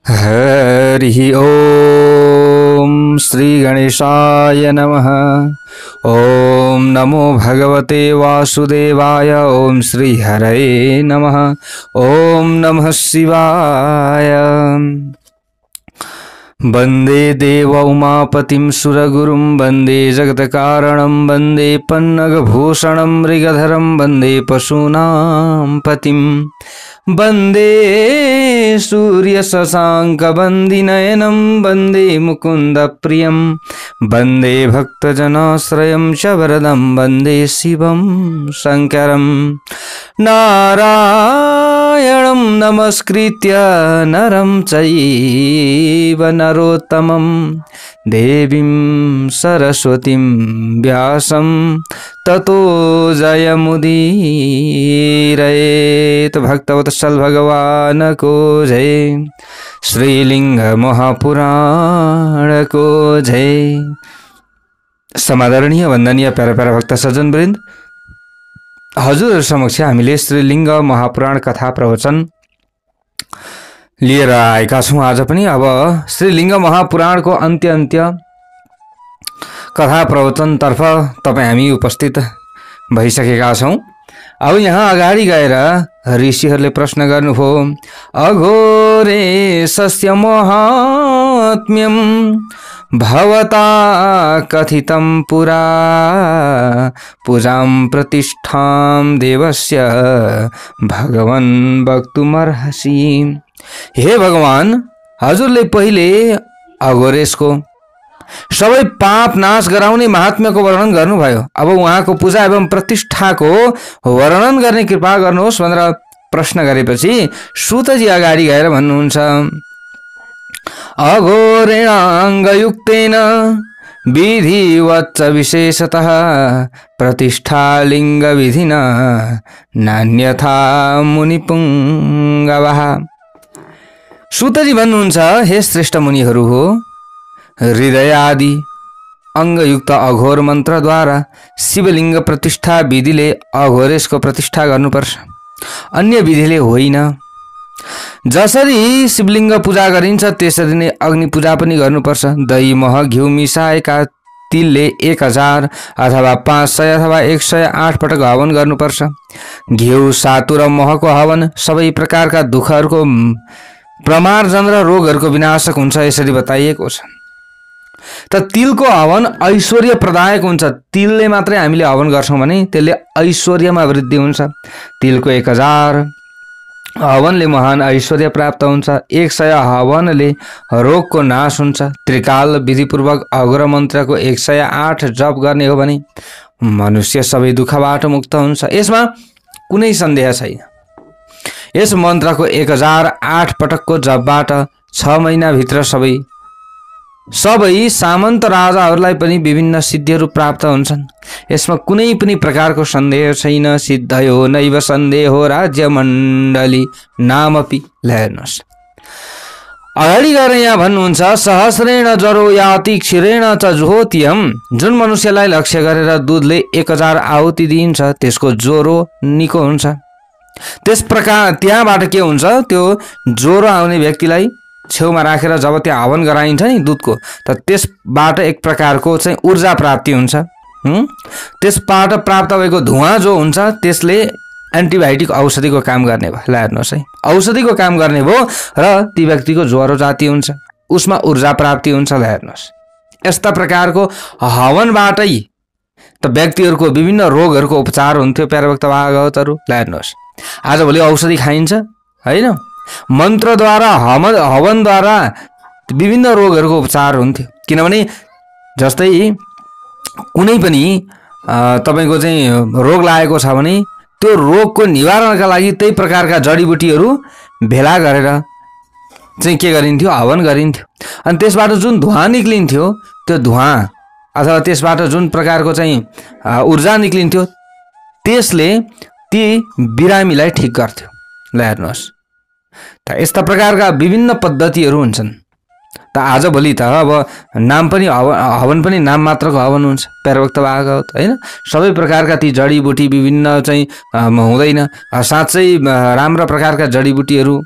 हरि ओम श्री गणेशाय नमः। ओम नमो भगवते वासुदेवाय। ओम श्री हरये नमः। ओम नमः शिवाय। वंदे देव उमापतिं सुरगुरुं वंदे जगत्कारणं वंदे पन्नगभूषणं मृगधरं वंदे पशूनां पतिं वंदे सूर्यशशाङ्कवन्दिनयनं वंदे मुकुन्दप्रियं वंदे भक्तजनाश्रयं च वरदं वंदे शिवं शङ्करं। नारायणं नमस्कृत्य नरं चैव नरोत्तमं देवीं सरस्वतीं व्यासं ततो जयमुदीरयेत्। भक्तवत्सल भगवान को जय। श्रीलिंग महापुराण को जय। समादरणीय वन्दनीय प्यारा प्यारा भक्त सज्जन वृन्द, हजुरहरु समक्ष हामीले श्रीलिंग महापुराण कथा प्रवचन लिएर आएका छौं। आज पनि अब श्रीलिंग महापुराणको अन्त्य कथा प्रवचन तर्फ तपाई हामी उपस्थित भइसकेका छौं। अब यहाँ अगाडि गएर ऋषिहरूले प्रश्न गर्नुभयो, अघोरे सस्य महात्म्यं भवता कथितं पुरा पूजां प्रतिष्ठां देवस्य भगवन् वक्तुमर्हसि। हे भगवान, हजुरले पहिले अघोरेशको सबै पाप नाश गराउने महात्म्यको वर्णन गर्नुभयो। अब उहाँको पूजा एवं प्रतिष्ठाको वर्णन गर्ने कृपा गर्नुहोस् भनेर प्रश्न गरेपछि सूतजी अगाडि गएर भन्नुहुन्छ, अघोरेणाङ्गयुक्तेन विधिवच्च विशेषतः प्रतिष्ठा लिंग विधिना नान्यथा मुनिपुङ्गवः। सूतजी भन्नुहुन्छ, हे श्रेष्ठ मुनिहरू हो, हृदय आदि अंगयुक्त अघोर मन्त्रद्वारा शिवलिंग प्रतिष्ठा विधिले अघोरेशको प्रतिष्ठा गर्नुपर्छ, अन्य विधिले होइन। जसरी शिवलिंग पूजा गरिन्छ त्यसरी नै अग्नि पूजा पनि गर्नुपर्छ। दही मह घिउ मिसाएका तिलले 1000 अथवा 500 अथवा 108 पटक हवन गर्नुपर्छ। घिउ सातु र महको हवन सबै प्रकारका दुखहरूको प्रमार्जन र रोगहरूको विनाशक हुन्छ यसरी बताइएको छ। त तिलको हवन ऐश्वर्य प्रदायक हुन्छ। तिलले मात्रै हामीले हवन गर्छौं भने त्यसले ऐश्वर्यमा वृद्धि हुन्छ। तिलको 1000 हवनले महान ऐश्वर्य प्राप्त हुन्छ। 100 हवनले रोगको नाश हुन्छ। त्रिकाल विधिपूर्वक अघोर मन्त्रको 108 जप गर्ने हो भने मनुष्य सबै दुःखबाट मुक्त हुन्छ। यसमा कुनै सन्देह छैन। यस मन्त्रको 1008 पटकको जपबाट 6 महिना भित्र सबै सामन्त राजाहरूलाई पनि विभिन्न सिद्धिहरू प्राप्त हुन्छन्। यसमा कुनै पनि प्रकारको सन्देह छैन। सिद्धयो नैव सन्देहो राज्य मण्डली नामपि। हेर्नुहोस् अगाडि गएर यहाँ भन्नुहुन्छ, सहस्रेण जरो याति क्षीरेण च जुहोत्यम। जुन मनुष्यलाई लक्ष्य गरेर दूधले 1000 आहुति दिइन्छ त्यसको ज्वरो निको हुन्छ। त्यस प्रकार त्यहाँबाट के हुन्छ, त्यो ज्वरो आउने व्यक्तिलाई छेउमा राखेर जब त्यहाँ हवन गराइन्छ नि दूधको, त त्यसबाट एक प्रकारको चाहिँ ऊर्जा प्राप्ति हुन्छ। त्यसबाट प्राप्त भएको धुवाँ जो हुन्छ त्यसले एन्टिबायोटिक औषधिको काम गर्ने भयो। ल हेर्नुहोस् है, औषधिको काम गर्ने भयो र ती व्यक्तिको ज्वरो जाति हुन्छ, उसमा ऊर्जा प्राप्ति हुन्छ। ल हेर्नुहोस्, यस्ता प्रकारको हवनबाटै त व्यक्तिहरूको विभिन्न रोगहरूको उपचार हुन्थ्यो। प्यारा भक्त भागवतहरू, ल हेर्नुहोस्, आजभोलि औषधि खाइन्छ होइन, मन्त्रद्वारा हवनद्वारा विभिन्न रोगहरूको उपचार हुन्थ्यो। किनभने जस्तै कुनै पनि तपाईको चाहिँ रोग लागेको छ भने त्यो रोगको निवारणका लागि त्यही प्रकारका जडीबुटीहरू भेला गरेर चाहिँ के गरिन्थ्यो, हवन गरिन्थ्यो। अनि त्यसबाट जुन धुवाँ निक्लिन्थ्यो त्यो धुवाँ अथवा त्यसबाट जुन प्रकारको चाहिँ ऊर्जा निक्लिन्थ्यो त्यसले ती बिरामीलाई ठिक गर्थ्यो। ल हेर्नुहोस्, त यस्ता प्रकारका विभिन्न पद्धतिहरू हुन्छन्। त आजभोलि त अब नाम पनि हवन पनि नाम मात्रको हवन हुन्छ। प्यारभक्त भागवत होइन, सबै प्रकारका ती जडीबुटी विभिन्न चाहिँ हुँदैन। साँच्चै राम्रा प्रकारका जडीबुटीहरू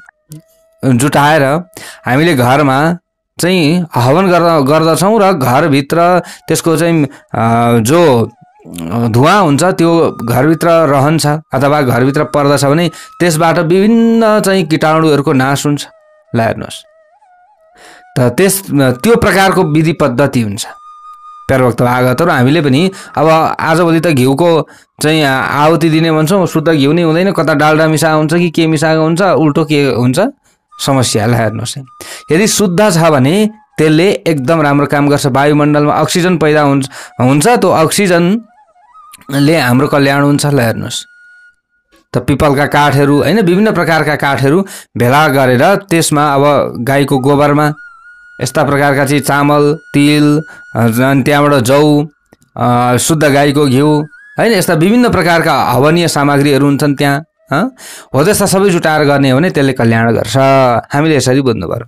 जुटाएर हामीले घरमा चाहिँ हवन गर्दछौँ र घरभित्र त्यसको चाहिँ जो धुवाँ हुन्छ त्यो घरभित्र रहन्छ अथवा घरभित्र पर्दछ भने त्यसबाट विभिन्न चाहिँ कीटाणुहरूको नाश हुन्छ। ल हेर्नुहोस् त त्यो प्रकारको विधि पद्धति हुन्छ। प्यारभक्त भागवतहरू हामीले पनि अब आजभोलि त घिउको चाहिँ आहुति दिने भन्छौँ, शुद्ध घिउ नै हुँदैन, कता डाल्डा मिसा हुन्छ कि के मिसाएको हुन्छ, उल्टो के हुन्छ समस्यालाई हेर्नुहोस्। यदि शुद्ध छ भने त्यसले एकदम राम्रो काम गर्छ। वायुमण्डलमा अक्सिजन पैदा हुन्छ त्यो अक्सिजनले हाम्रो कल्याण हुन्छ। ल हेर्नुहोस् त पिपलका काठहरू हैन, विभिन्न प्रकारका काठहरू भेला गरेर त्यसमा अब गाईको गोबरमा यस्ता प्रकारका चाहिँ चामल, तिल, त्यहाँबाट जौ, शुद्ध गाईको घिउ हैन, यस्ता विभिन्न प्रकारका हवनीय सामग्रीहरू हुन्छन् त्यहाँ। हो त्यस्ता सबै जुटाएर गर्ने हो भने त्यसले कल्याण गर्छ। हामीले यसरी बुझ्नु पर्यो।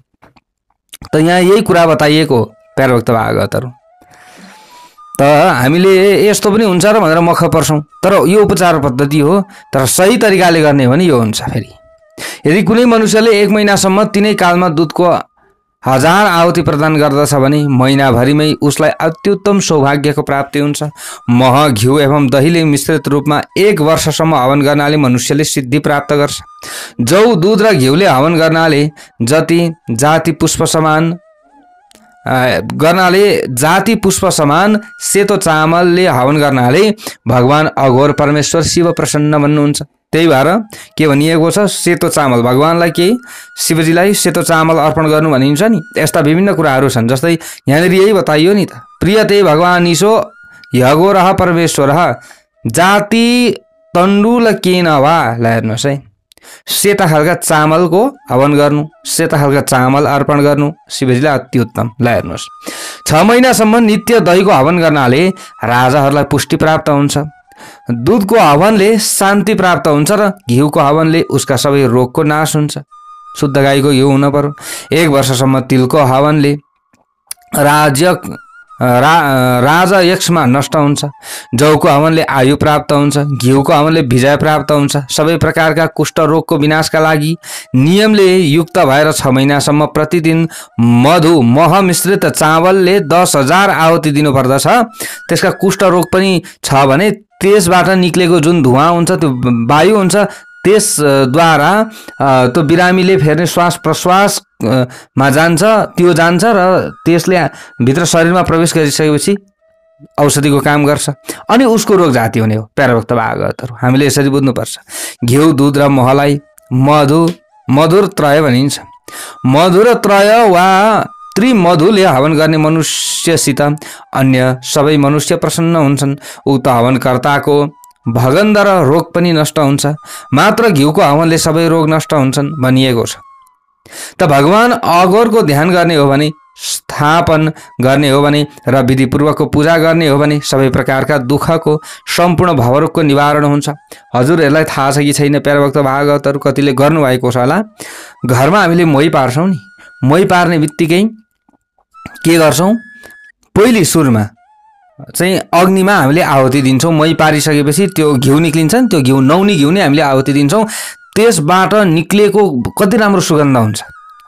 त यहाँ यही कुरा बताइएको प्यारभक्त भागवतहरू। त हामीले यस्तो पनि हुन्छ र भनेर मख पर्छौँ, तर यो उपचार पद्धति हो, तर सही तरिकाले गर्ने हो भने यो हुन्छ। फेरि यदि कुनै मनुष्यले 1 महिनासम्म तिनै कालमा दुधको 1000 आहुति प्रदान गर्दछ भने महिनाभरिमै उसलाई अत्युत्तम सौभाग्यको प्राप्ति हुन्छ। मह, घिउ एवं दहीले मिश्रित रूपमा 1 वर्षसम्म हवन गर्नाले मनुष्यले सिद्धि प्राप्त गर्छ। जौ, दूध र घिउले हवन गर्नाले जाति पुष्प समान सेतो चामलले हवन गर्नाले भगवान अघोर परमेश्वर शिव प्रसन्न भन्नुहुन्छ। त्यही भएर के भनिएको छ, सेतो चामल भगवानलाई के शिवजीलाई सेतो चामल अर्पण गर्नु भनिन्छ नि। यस्ता विभिन्न कुराहरू छन्। जस्तै यहाँनिर यही बताइयो नि त, प्रियते भगवान ईशो ह्यघोरः परमेश्वरः जाति तण्डुल केन वा। ल हेर्नुहोस् है, सेता खालका चामलको हवन गर्नु, सेता खालका चामल अर्पण गर्नु शिवजीलाई अति उत्तम। ल हेर्नुहोस् 6 महिनासम्म नित्य दहीको हवन गर्नाले राजाहरूलाई पुष्टि प्राप्त हुन्छ। दूधको हवनले शान्ति प्राप्त हुन्छ र घिउको हवनले उसका सबै रोगको नाश हुन्छ। शुद्ध गाईको घिउ हुन पर्यो। 1 वर्षसम्म तिलको हवनले राजा यक्षमा नष्ट हुन्छ। जौको हवनले आयु प्राप्त हुन्छ। घिउको हवनले विजय प्राप्त हुन्छ। सबै प्रकारका कुष्ठ रोगको विनाशका लागि नियमले युक्त भएर 6 महिनासम्म प्रतिदिन मधु मह मिश्रित चावलले 10,000 आहुति दिनुपर्दछ। त्यसका कुष्ठ रोग पनि छ भने त्यसबाट निक्लेको जुन धुवाँ हुन्छ, त्यो वायु हुन्छ, त्यसद्वारा त्यो बिरामीले फेर्ने श्वास प्रश्वासमा जान्छ, त्यो जान्छ र त्यसले भित्र शरीरमा प्रवेश गरिसकेपछि औषधिको काम गर्छ अनि उसको रोग जाति हुने हो। प्यारभक्त भागवतहरू हामीले यसरी बुझ्नुपर्छ। घिउ, दूध र महलाई मधुर त्रय भनिन्छ। मधुर त्रय वा त्रिमधुले हवन गर्ने मनुष्यसित अन्य सबै मनुष्य प्रसन्न हुन्छन्। उक्त हवनकर्ताको भगन्ध र रोग पनि नष्ट हुन्छ। मात्र घिउको हवनले सबै रोग नष्ट हुन्छन् भनिएको छ। त भगवान अघोरको ध्यान गर्ने हो भने, स्थापन गर्ने हो भने र विधिपूर्वकको पूजा गर्ने हो भने सबै प्रकारका दुःखको सम्पूर्ण भवरोगको निवारण हुन्छ। हजुरहरूलाई थाहा छ कि छैन प्यारभक्त भागवतहरू, कतिले गर्नुभएको छ होला। घरमा हामीले मोही पार्छौँ नि, मोही पार्ने बित्तिकै के गर्छौँ, पहिले सुरुमा चाहिँ अग्निमा हामीले आहुति दिन्छौँ। मोही पारिसकेपछि त्यो घिउ निक्लिन्छ नि, त्यो घिउ नौनी घिउ नै हामीले आहुति दिन्छौँ। त्यसबाट निक्लिएको कति राम्रो सुगन्ध हुन्छ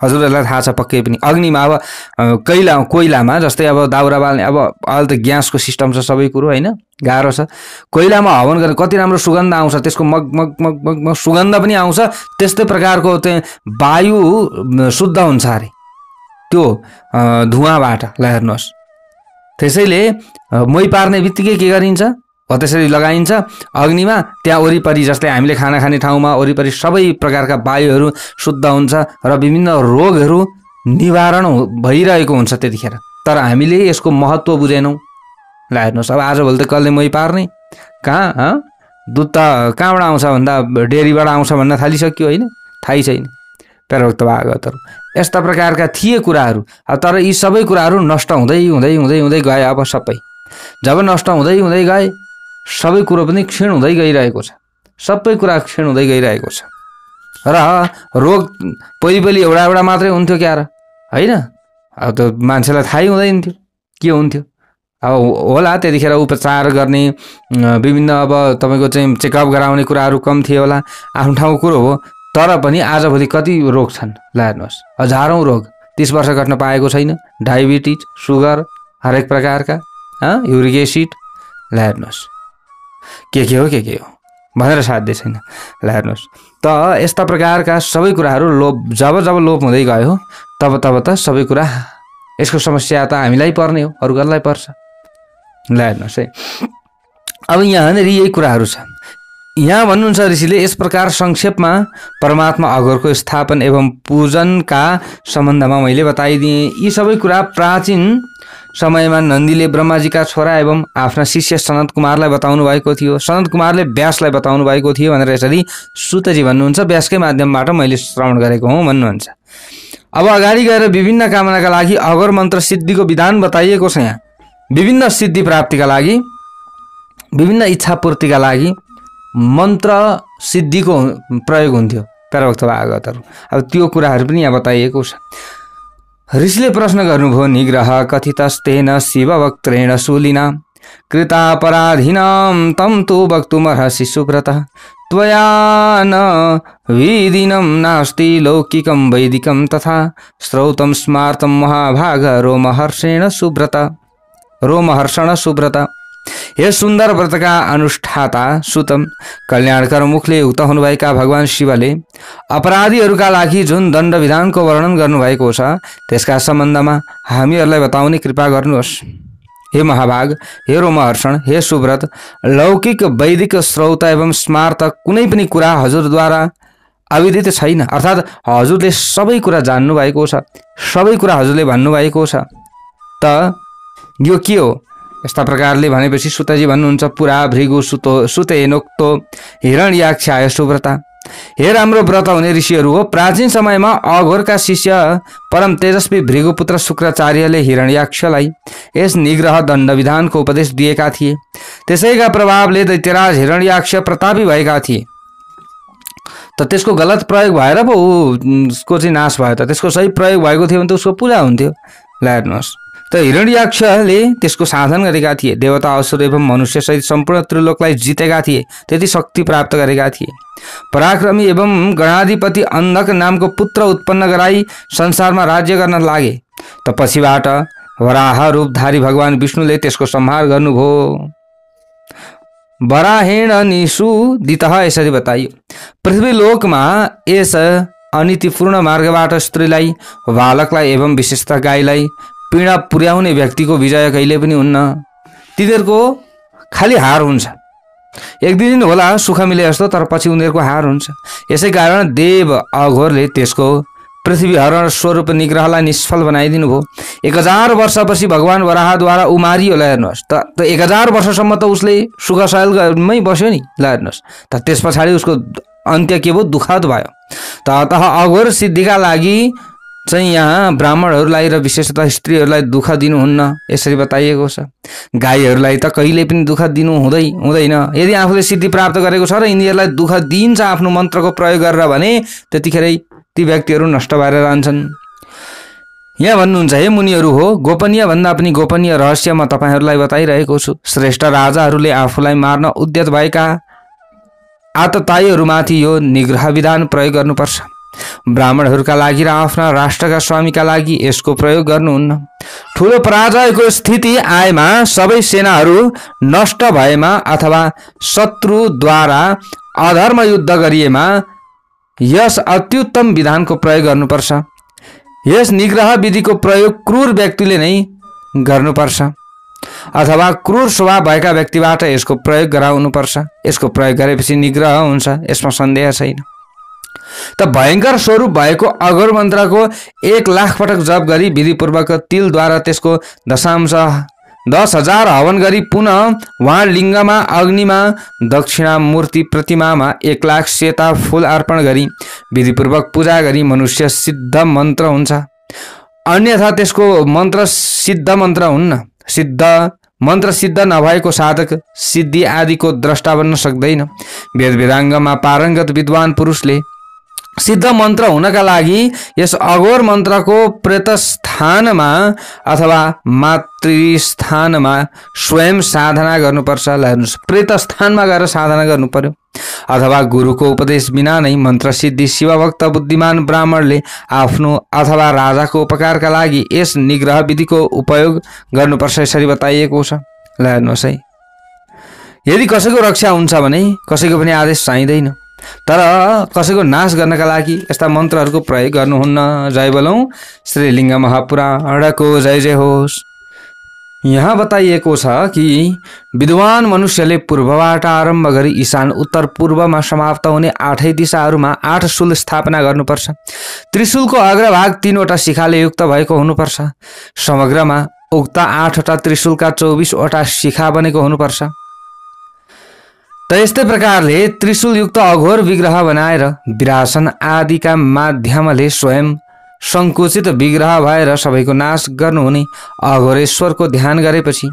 हजुरहरूलाई थाहा छ पक्कै पनि। अग्निमा अब कोइलामा जस्तै अब दाउरा बाल्ने, अब अहिले त ग्यासको सिस्टम छ सबै कुरो होइन, गाह्रो छ। कोइलामा हवन गर्ने कति राम्रो सुगन्ध आउँछ, त्यसको मग मग मग मग मग सुगन्ध पनि आउँछ। त्यस्तै प्रकारको चाहिँ वायु शुद्ध हुन्छ अरे त्यो धुवाँबाट। ल हेर्नुहोस्, त्यसैले मोही पार्ने बित्तिकै के गरिन्छ, हो त्यसरी लगाइन्छ अग्निमा। त्यहाँ वरिपरि जस्तै हामीले खाना खाने ठाउँमा वरिपरि सबै प्रकारका वायुहरू शुद्ध हुन्छ र विभिन्न रोगहरू निवारण भइरहेको हुन्छ त्यतिखेर। तर हामीले यसको महत्त्व बुझेनौँ। ल हेर्नुहोस्, अब आजभोलि त कसले मोही पार्ने, कहाँ दुध त कहाँबाट आउँछ भन्दा डेरीबाट आउँछ भन्न थालिसक्यो होइन, थाहै छैन। प्यारभक्त भागवतहरू यस्ता प्रकारका थिए कुराहरू। तर यी सबै कुराहरू नष्ट हुँदै हुँदै हुँदै हुँदै गए। अब सबै जब नष्ट हुँदै हुँदै गए सबै कुरो पनि क्षीण हुँदै गइरहेको छ। सबै कुरा क्षीण हुँदै गइरहेको छ र रोग पहिले एउटा मात्रै हुन्थ्यो क्या र होइन। अब त मान्छेलाई थाहै हुँदैन थियो के हुन्थ्यो। अब होला त्यतिखेर उपचार गर्ने विभिन्न अब तपाईँको चाहिँ चेकअप गराउने कुराहरू कम थिए होला, आफ्नो ठाउँको कुरो हो। तर पनि आजभोलि कति रोग छन् ल हेर्नुहोस्, हजारौँ रोग। 30 वर्ष घट्न पाएको छैन, डायबिटिज, सुगर, हरेक प्रकारका युरिक एसिड, ल हेर्नुहोस् के हो भनेर साध्य छैन। ल हेर्नुहोस् त यस्ता प्रकारका सबै कुराहरू लोभ जब लोभ हुँदै गयो तब त सबै कुरा यसको समस्या त हामीलाई पर्ने हो, अरू कसलाई पर्छ। ल हेर्नुहोस् है, अब यहाँनिर यही कुराहरू छ। यहाँ भन्नुहुन्छ ऋषिले यस प्रकार संक्षेपमा परमात्मा अघोरको स्थापन एवं पूजनका सम्बन्धमा मैले बताइदिएँ। यी सबै कुरा प्राचीन समयमा नन्दीले ब्रह्माजीका छोरा एवं आफ्ना शिष्य सनत कुमारलाई बताउनु भएको थियो। सनत कुमारले व्यासलाई बताउनु भएको थियो भनेर यसरी सुतजी भन्नुहुन्छ। व्यासकै माध्यमबाट मैले श्रवण गरेको हुँ भन्नुहुन्छ। अब अगाडि गएर विभिन्न कामनाका लागि अघोर मन्त्र सिद्धिको विधान बताइएको छ। यहाँ विभिन्न सिद्धि प्राप्तिका लागि, विभिन्न इच्छा पूर्तिका लागि मन्त्र सिद्धिको प्रयोग हुन्थ्यो प्रवक्त भागवतहरू। अब त्यो कुराहरू पनि यहाँ बताइएको छ। ऋषिले प्रश्न गर्नुभयो, निग्रह कथितस्तेन शिववक्त्रेण शूलिना कृतापराधीनां तं तु वक्तुमर्हसि सुव्रत त्वया न विदिनं नास्ति लौकिकं वैदिकं तथा श्रौतं स्मार्तं महाभाग रोमहर्षेण सुव्रत। हे सुन्दर व्रतका अनुष्ठाता सुतम, कल्याणकर मुखले उक्त हुनुभएका भगवान शिवले अपराधीहरूका लागि जुन दण्ड विधानको वर्णन गर्नुभएको छ त्यसका सम्बन्धमा हामीहरूलाई बताउने कृपा गर्नुहोस्। हे महाभाग, हे रोमहर्षण, हे सुव्रत, लौकिक वैदिक श्रौत एवं स्मार्त कुनै पनि कुरा हजुरद्वारा अविदित छैन। अर्थात् हजुरले सबै कुरा जान्नु भएको छ, सबै कुरा हजुरले भन्नुभएको छ। त यो के हो? यस्ता प्रकारले भनेपछि सुतजी भन्नुहुन्छ, पुरा भृगु सुतेनोक्तो हिरण्याक्षाय सुव्रता। हे राम्रो व्रत हुने ऋषिहरू हो, प्राचीन समयमा अघोरका शिष्य परम तेजस्वी भृगुपुत्र शुक्राचार्यले हिरण्याक्षलाई यस निग्रह दण्ड विधानको उपदेश दिएका थिए। त्यसैका प्रभावले दैत्यराज हिरण्याक्ष प्रतापी भएका थिए। त त्यसको गलत प्रयोग भएर पो उसको चाहिँ नाश भयो त। त्यसको सही प्रयोग भएको थियो भने त उसको पूजा हुन्थ्यो। ल हेर्नुहोस् त हिरण्याक्षले त्यसको साधन गरेका थिए। देवता असुर एवं मनुष्य सहित सम्पूर्ण त्रिलोकलाई जितेका थिए, त्यति शक्ति प्राप्त गरेका थिए। पराक्रमी एवं गणाधिपति अन्धक नामको पुत्र उत्पन्न गराई संसारमा राज्य गर्न लागे। त पछिबाट वराह रूपधारी भगवान विष्णुले त्यसको संहार गर्नुभयो। वराहेण निषूदितः यसरी बताइयो, पृथ्वीलोकमा यस अनीतिपूर्ण मार्गबाट स्त्रीलाई, बालकलाई एवं विशेषतः गाईलाई पीडा पुर्याउने व्यक्तिको विजय कहिले पनि हुन्न। तिनीहरूको खाली हार हुन्छ। एक दुई दिन होला सुख मिले जस्तो, तर पछि उनीहरूको हार हुन्छ। यसै कारण देव अघोरले त्यसको पृथ्वी हरण स्वरूप निग्रहलाई निष्फल बनाइदिनु भयो। 1000 वर्षपछि भगवान वराहद्वारा उमारियो। ल हेर्नुहोस् त 1000 वर्षसम्म त उसले सुखशैलमै बस्यो नि। ल हेर्नुहोस् त त्यस पछाडि उसको अन्त्य के भयो? दुःखद भयो। त अतः अघोर सिद्धिका लागि चाहिँ यहाँ ब्राह्मणहरूलाई र विशेषतः स्त्रीहरूलाई दुःख दिनुहुन्न, यसरी बताइएको छ। गाईहरूलाई त कहिले पनि दुःख दिनु हुँदैन। यदि आफूले सिद्धि प्राप्त गरेको छ र यिनीहरूलाई दुःख दिन्छ आफ्नो मन्त्रको प्रयोग गरेर भने त्यतिखेरै ती व्यक्तिहरू नष्ट भएर जान्छन्। यहाँ भन्नुहुन्छ, हे मुनिहरू हो, गोपनीय भन्दा पनि गोपनीय रहस्य म तपाईँहरूलाई बताइरहेको छु। श्रेष्ठ राजाहरूले आफूलाई मार्न उद्यत भएका आततायीहरूमाथि यो निग्रह विधान प्रयोग गर्नुपर्छ। ब्राह्मणहरूका लागि र आफ्ना राष्ट्रका स्वामीका लागि यसको प्रयोग गर्नुहुन्न। ठुलो पराजयको स्थिति आएमा, सबै सेनाहरू नष्ट भएमा अथवा शत्रुद्वारा अधर्म युद्ध गरिएमा यस अत्युत्तम विधानको प्रयोग गर्नुपर्छ। यस निग्रह विधिको प्रयोग क्रूर व्यक्तिले नै गर्नुपर्छ अथवा क्रूर स्वभाव भएका व्यक्तिबाट यसको प्रयोग गराउनुपर्छ। यसको प्रयोग गरेपछि निग्रह हुन्छ, यसमा सन्देह छैन। त भयंकर स्वरूप भएको अघोर मन्त्रको 1,00,000 पटक जप गरी विधिपूर्वक तिलद्वारा त्यसको दशांश 10,000 हवन गरी पुनः वहाँ लिङ्गमा, अग्निमा, दक्षिणा मूर्ति प्रतिमामा 1,00,000 सेता फूल अर्पण गरी विधिपूर्वक पूजा गरी मनुष्य सिद्ध मन्त्र हुन्छ। अन्यथा त्यसको मन्त्र सिद्ध मन्त्र हुन्न। सिद्ध मन्त्र सिद्ध नभएको साधक सिद्धि आदिको द्रष्टा बन्न सक्दैन। वेद वेदाङ्गमा पारङ्गत विद्वान पुरुषले सिद्ध मन्त्र हुनका लागि यस अघोर मन्त्रको प्रेतस्थानमा अथवा मातृस्थानमा स्वयं साधना गर्नुपर्छ। हेर्नुहोस्, प्रेतस्थानमा गएर साधना गर्नु पर्यो। अथवा गुरुको उपदेश बिना नै मन्त्र सिद्धि शिवभक्त बुद्धिमान ब्राह्मणले आफ्नो अथवा राजाको उपकारका लागि यस निग्रह विधिको उपयोग गर्नुपर्छ यसरी बताइएको छ। ल हेर्नुहोस् है, यदि कसैको रक्षा हुन्छ भने कसैको पनि आदेश चाहिँदैन, तर कसैको नाश गर्नका लागि यस्ता मन्त्रहरूको प्रयोग गर्नुहुन्न। जय बोलौं श्रीलिङ्ग महापुराणको जय जय होस्। यहाँ बताइएको छ कि विद्वान मनुष्यले पूर्वबाट आरम्भ गरी ईशान उत्तर पूर्वमा समाप्त हुने 8 दिशाहरूमा 8 शूल स्थापना गर्नुपर्छ। त्रिशूलको अग्रभाग 3वटा शिखाले युक्त भएको हुनुपर्छ। समग्रमा उक्त 8वटा त्रिशूलका 24वटा शिखा बनेको हुनुपर्छ। त यस्तै प्रकारले त्रिशूल युक्त अघोर विग्रह बनाएर विरासन आदिका माध्यमले स्वयं संकुचित विग्रह भएर सबैको नाश गर्नुहुने अघोरेश्वरको ध्यान गरेपछि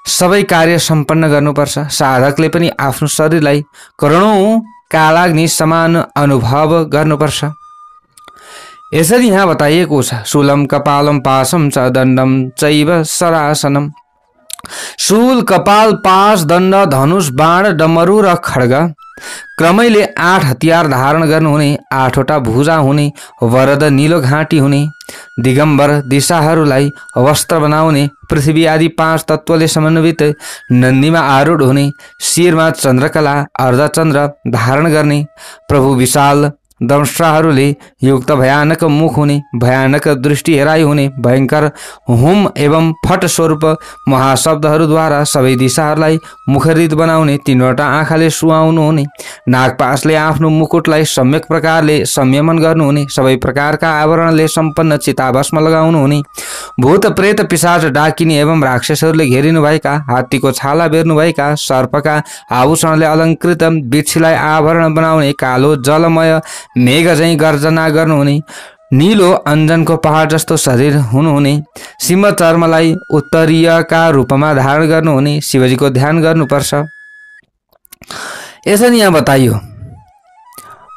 सबै कार्य सम्पन्न गर्नुपर्छ। साधकले पनि आफ्नो शरीरलाई करोडौं कालाग्नि समान अनुभव गर्नुपर्छ। यसरी यहाँ बताइएको छ, शूलम कपालम पाशम च दण्डम चैव शरासनम। शूल, कपाल, पाश, दण्ड, धनुष, बाण, डमरू र खड्ग क्रमैले 8 हतियार धारण गर्नुहुने, 8वटा भुजा हुने, वरद नीलो घाँटी हुने, दिगम्बर दिशाहरूलाई वस्त्र बनाउने, पृथ्वी आदि 5 तत्त्वले समन्वित नन्दीमा आरूढ हुने, शिरमा चन्द्रकला अर्धचन्द्र धारण गर्ने, प्रभु विशाल दंष्ट्राहरूले युक्त भयानक मुख हुने, भयानक दृष्टि हेराइ हुने, भयंकर हुम एवं फट स्वरूप महाशब्दहरूद्वारा सबै दिशाहरूलाई मुखरित बनाउने, 3वटा आँखाले सुहाउनु हुने, नागपासले आफ्नो मुकुटलाई सम्यक प्रकारले संयमन गर्नुहुने, सबै प्रकारका आवरणले सम्पन्न चिताभस्म लगाउनु हुने, भूत प्रेत पिशाच डाकिनी एवं राक्षसहरूले घेरिनुभएका, हात्तीको छाला बेर्नुभएका, सर्पका आभूषणले अलङ्कृत, बिच्छीलाई आवरण बनाउने, कालो जलमय मेघ झैं गर्जना गर्नुहुने, नीलो अञ्जनको पहाड जस्तो शरीर हुनुहुने, सिंह चर्मलाई उत्तरीयका रूपमा धारण गर्नुहुने शिवजीको ध्यान गर्नुपर्छ। यसरी यहाँ बताइयो।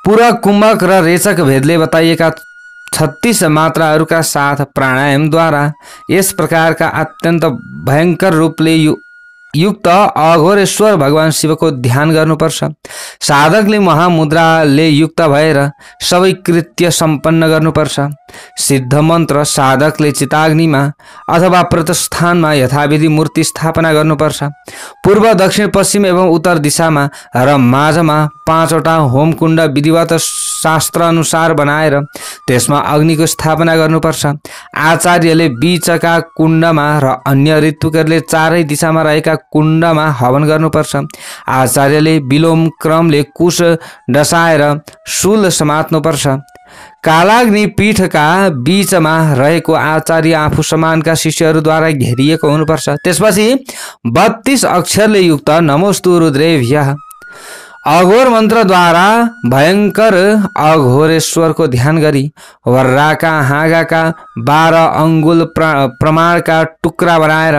पूरक, कुम्भक र रेचक भेदले बताइएका 36 मात्राहरूका साथ प्राणायामद्वारा यस प्रकारका अत्यन्त भयंकर रूपले युक्त अघोरेश्वर भगवान शिवको ध्यान गर्नुपर्छ। साधकले महामुद्राले युक्त भएर सबै कृत्य सम्पन्न गर्नुपर्छ। सिद्ध मन्त्र साधकले चिताग्निमा अथवा प्रतिष्ठानमा यथाविधि मूर्ति स्थापना गर्नुपर्छ। पूर्व, दक्षिण, पश्चिम एवं उत्तर दिशामा र माझमा 5वटा होमकुण्ड विधिवत शास्त्र अनुसार बनाएर त्यसमा अग्निको स्थापना गर्नुपर्छ। आचार्यले बीचका कुण्डमा र अन्य ऋतुकरले 4 दिशामा रहेका कुण्डमा हवन गर्नुपर्छ। आचार्यले विलोम क्रमले कुश डसाएर शूल समात्नुपर्छ। कालाग्नि पीठका बीचमा रहेको आचार्य आफू समानका शिष्यहरूद्वारा घेरिएको हुनुपर्छ। त्यसपछि 32 अक्षरले युक्त नमोस्तु रुद्रेभ्यः अघोर मन्त्रद्वारा भयंकर अघोरेश्वरको ध्यान गरी वर्राका हाँगाका 12 अंगुल प्रमाणका टुक्रा बनाएर,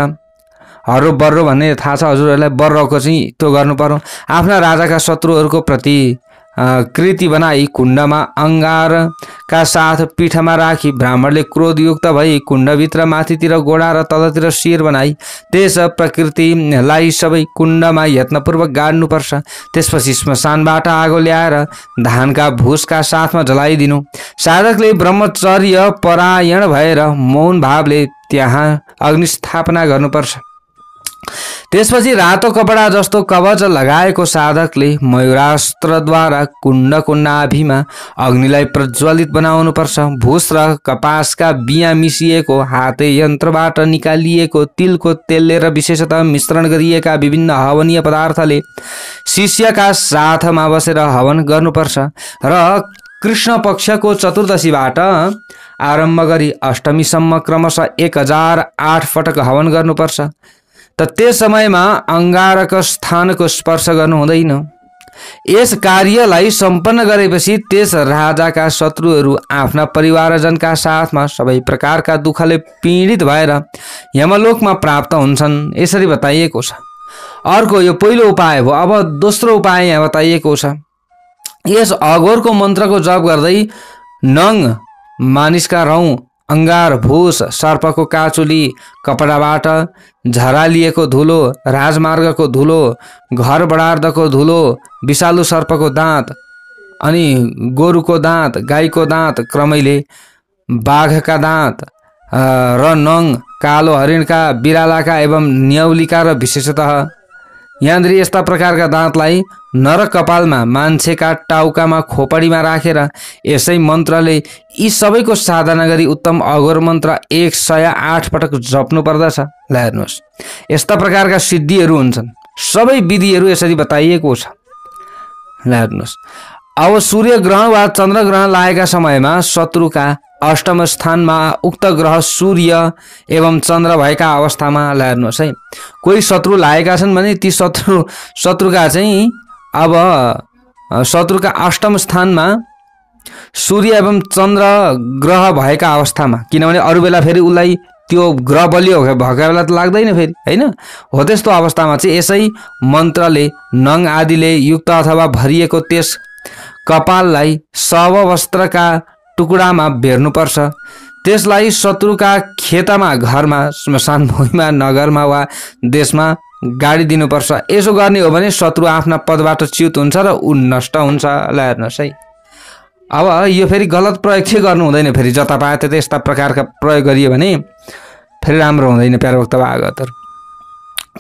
हरो बर्रो भन्ने थाहा छ हजुरहरूलाई, बर्रोको चाहिँ त्यो गर्नु पर्यो। आफ्ना राजाका शत्रुहरूको प्रति कृति बनाई कुण्डमा अंगारका साथ पीठमा राखी ब्राह्मणले क्रोधयुक्त भई कुण्डभित्र माथितिर गोडा र तलतिर शिर बनाई त्यस प्रकृतिलाई सबै कुण्डमा यत्नपूर्वक गाड्नुपर्छ। त्यसपछि श्मशानबाट आगो ल्याएर धानका भुसका साथमा जलाइदिनु। साधकले ब्रह्मचर्य परायण भएर मौन भावले त्यहाँ अग्निस्थापना गर्नुपर्छ। त्यसपछि रातो कपडा जस्तो कवच लगाएको साधकले मयूरास्त्रद्वारा कुण्डको नाभिमा अग्निलाई प्रज्वलित बनाउनुपर्छ। भुस र कपासका बिया मिसिएको, हाते यन्त्रबाट निकालिएको तिलको तेलले र विशेषतः मिश्रण गरिएका विभिन्न हवनीय पदार्थले शिष्यका साथमा बसेर हवन गर्नुपर्छ र कृष्ण पक्षको चतुर्दशीबाट आरम्भ गरी अष्टमीसम्म क्रमशः 1008 पटक हवन गर्नुपर्छ। त त्यस समयमा अंगारक स्थानको स्पर्श गर्नु हुँदैन। यस कार्यलाई सम्पन्न गरेपछि त्यस राजाका शत्रुहरू आफ्ना परिवारजनका साथमा सबै प्रकारका दुःखले पीडित भएर यमलोकमा प्राप्त हुन्छन्। यसरी बताइएको छ। अर्को यो पहिलो उपाय हो। अब दोस्रो उपाय यहाँ बताइएको छ। यस अघोरको मन्त्रको जप गर्दै नङ मानिसका रौँ अंगार भूस सर्पको काचुली कपडाबाट झरालिएको धुलो राजमार्गको धुलो घर बडार्दको धुलो विषालु सर्पको दाँत अनि गोरुको दाँत गाईको दाँत क्रमैले बाघका दाँत र नङ कालो हरिणका बिरालाका एवं न्याउलीका र विशेषतः यहाँनिर यस्ता प्रकारका दाँतलाई नर कपालमा मान्छेका टाउकामा खोपडीमा राखेर यसै मन्त्रले यी सबैको साधना गरी उत्तम अघोर मन्त्र 108 पटक जप्नु पर्दछ। ल हेर्नुहोस् यस्ता प्रकारका सिद्धिहरू हुन्छन्। सबै विधिहरू यसरी बताइएको छ। ल हेर्नुहोस् अब सूर्य ग्रहण वा चन्द्र ग्रहण लागेका समयमा शत्रुका अष्टम स्थानमा उक्त ग्रह सूर्य एवं चन्द्र भएका अवस्थामा ल हेर्नुहोस् है कोही शत्रु लागेका छन् भने ती शत्रुका चाहिँ अब शत्रुका अष्टम स्थानमा सूर्य एवं चन्द्र ग्रह भएका अवस्थामा, किनभने अरू बेला फेरि उसलाई त्यो ग्रह बलियो भएका बेला त लाग्दैन फेरि हैन, हो त्यस्तो अवस्थामा चाहिँ यसै मन्त्रले नङ आदिले युक्त अथवा भरिएको त्यस कपाललाई शव वस्त्रका टुकुडामा बेर्नुपर्छ। त्यसलाई शत्रुका खेतमा घरमा श्मशान भूमिमा नगरमा वा देशमा गाडिदिनुपर्छ। यसो गर्ने हो भने शत्रु आफ्ना पदबाट च्युत हुन्छ र उ नष्ट हुन्छ। ल हेर्नुहोस् है अब यो फेरि गलत प्रयोग चाहिँ गर्नु हुँदैन। फेरि जता पाए त्यता यस्ता प्रकारका प्रयोग गरियो भने फेरि राम्रो हुँदैन। प्यारो वक्ता भागवतहरु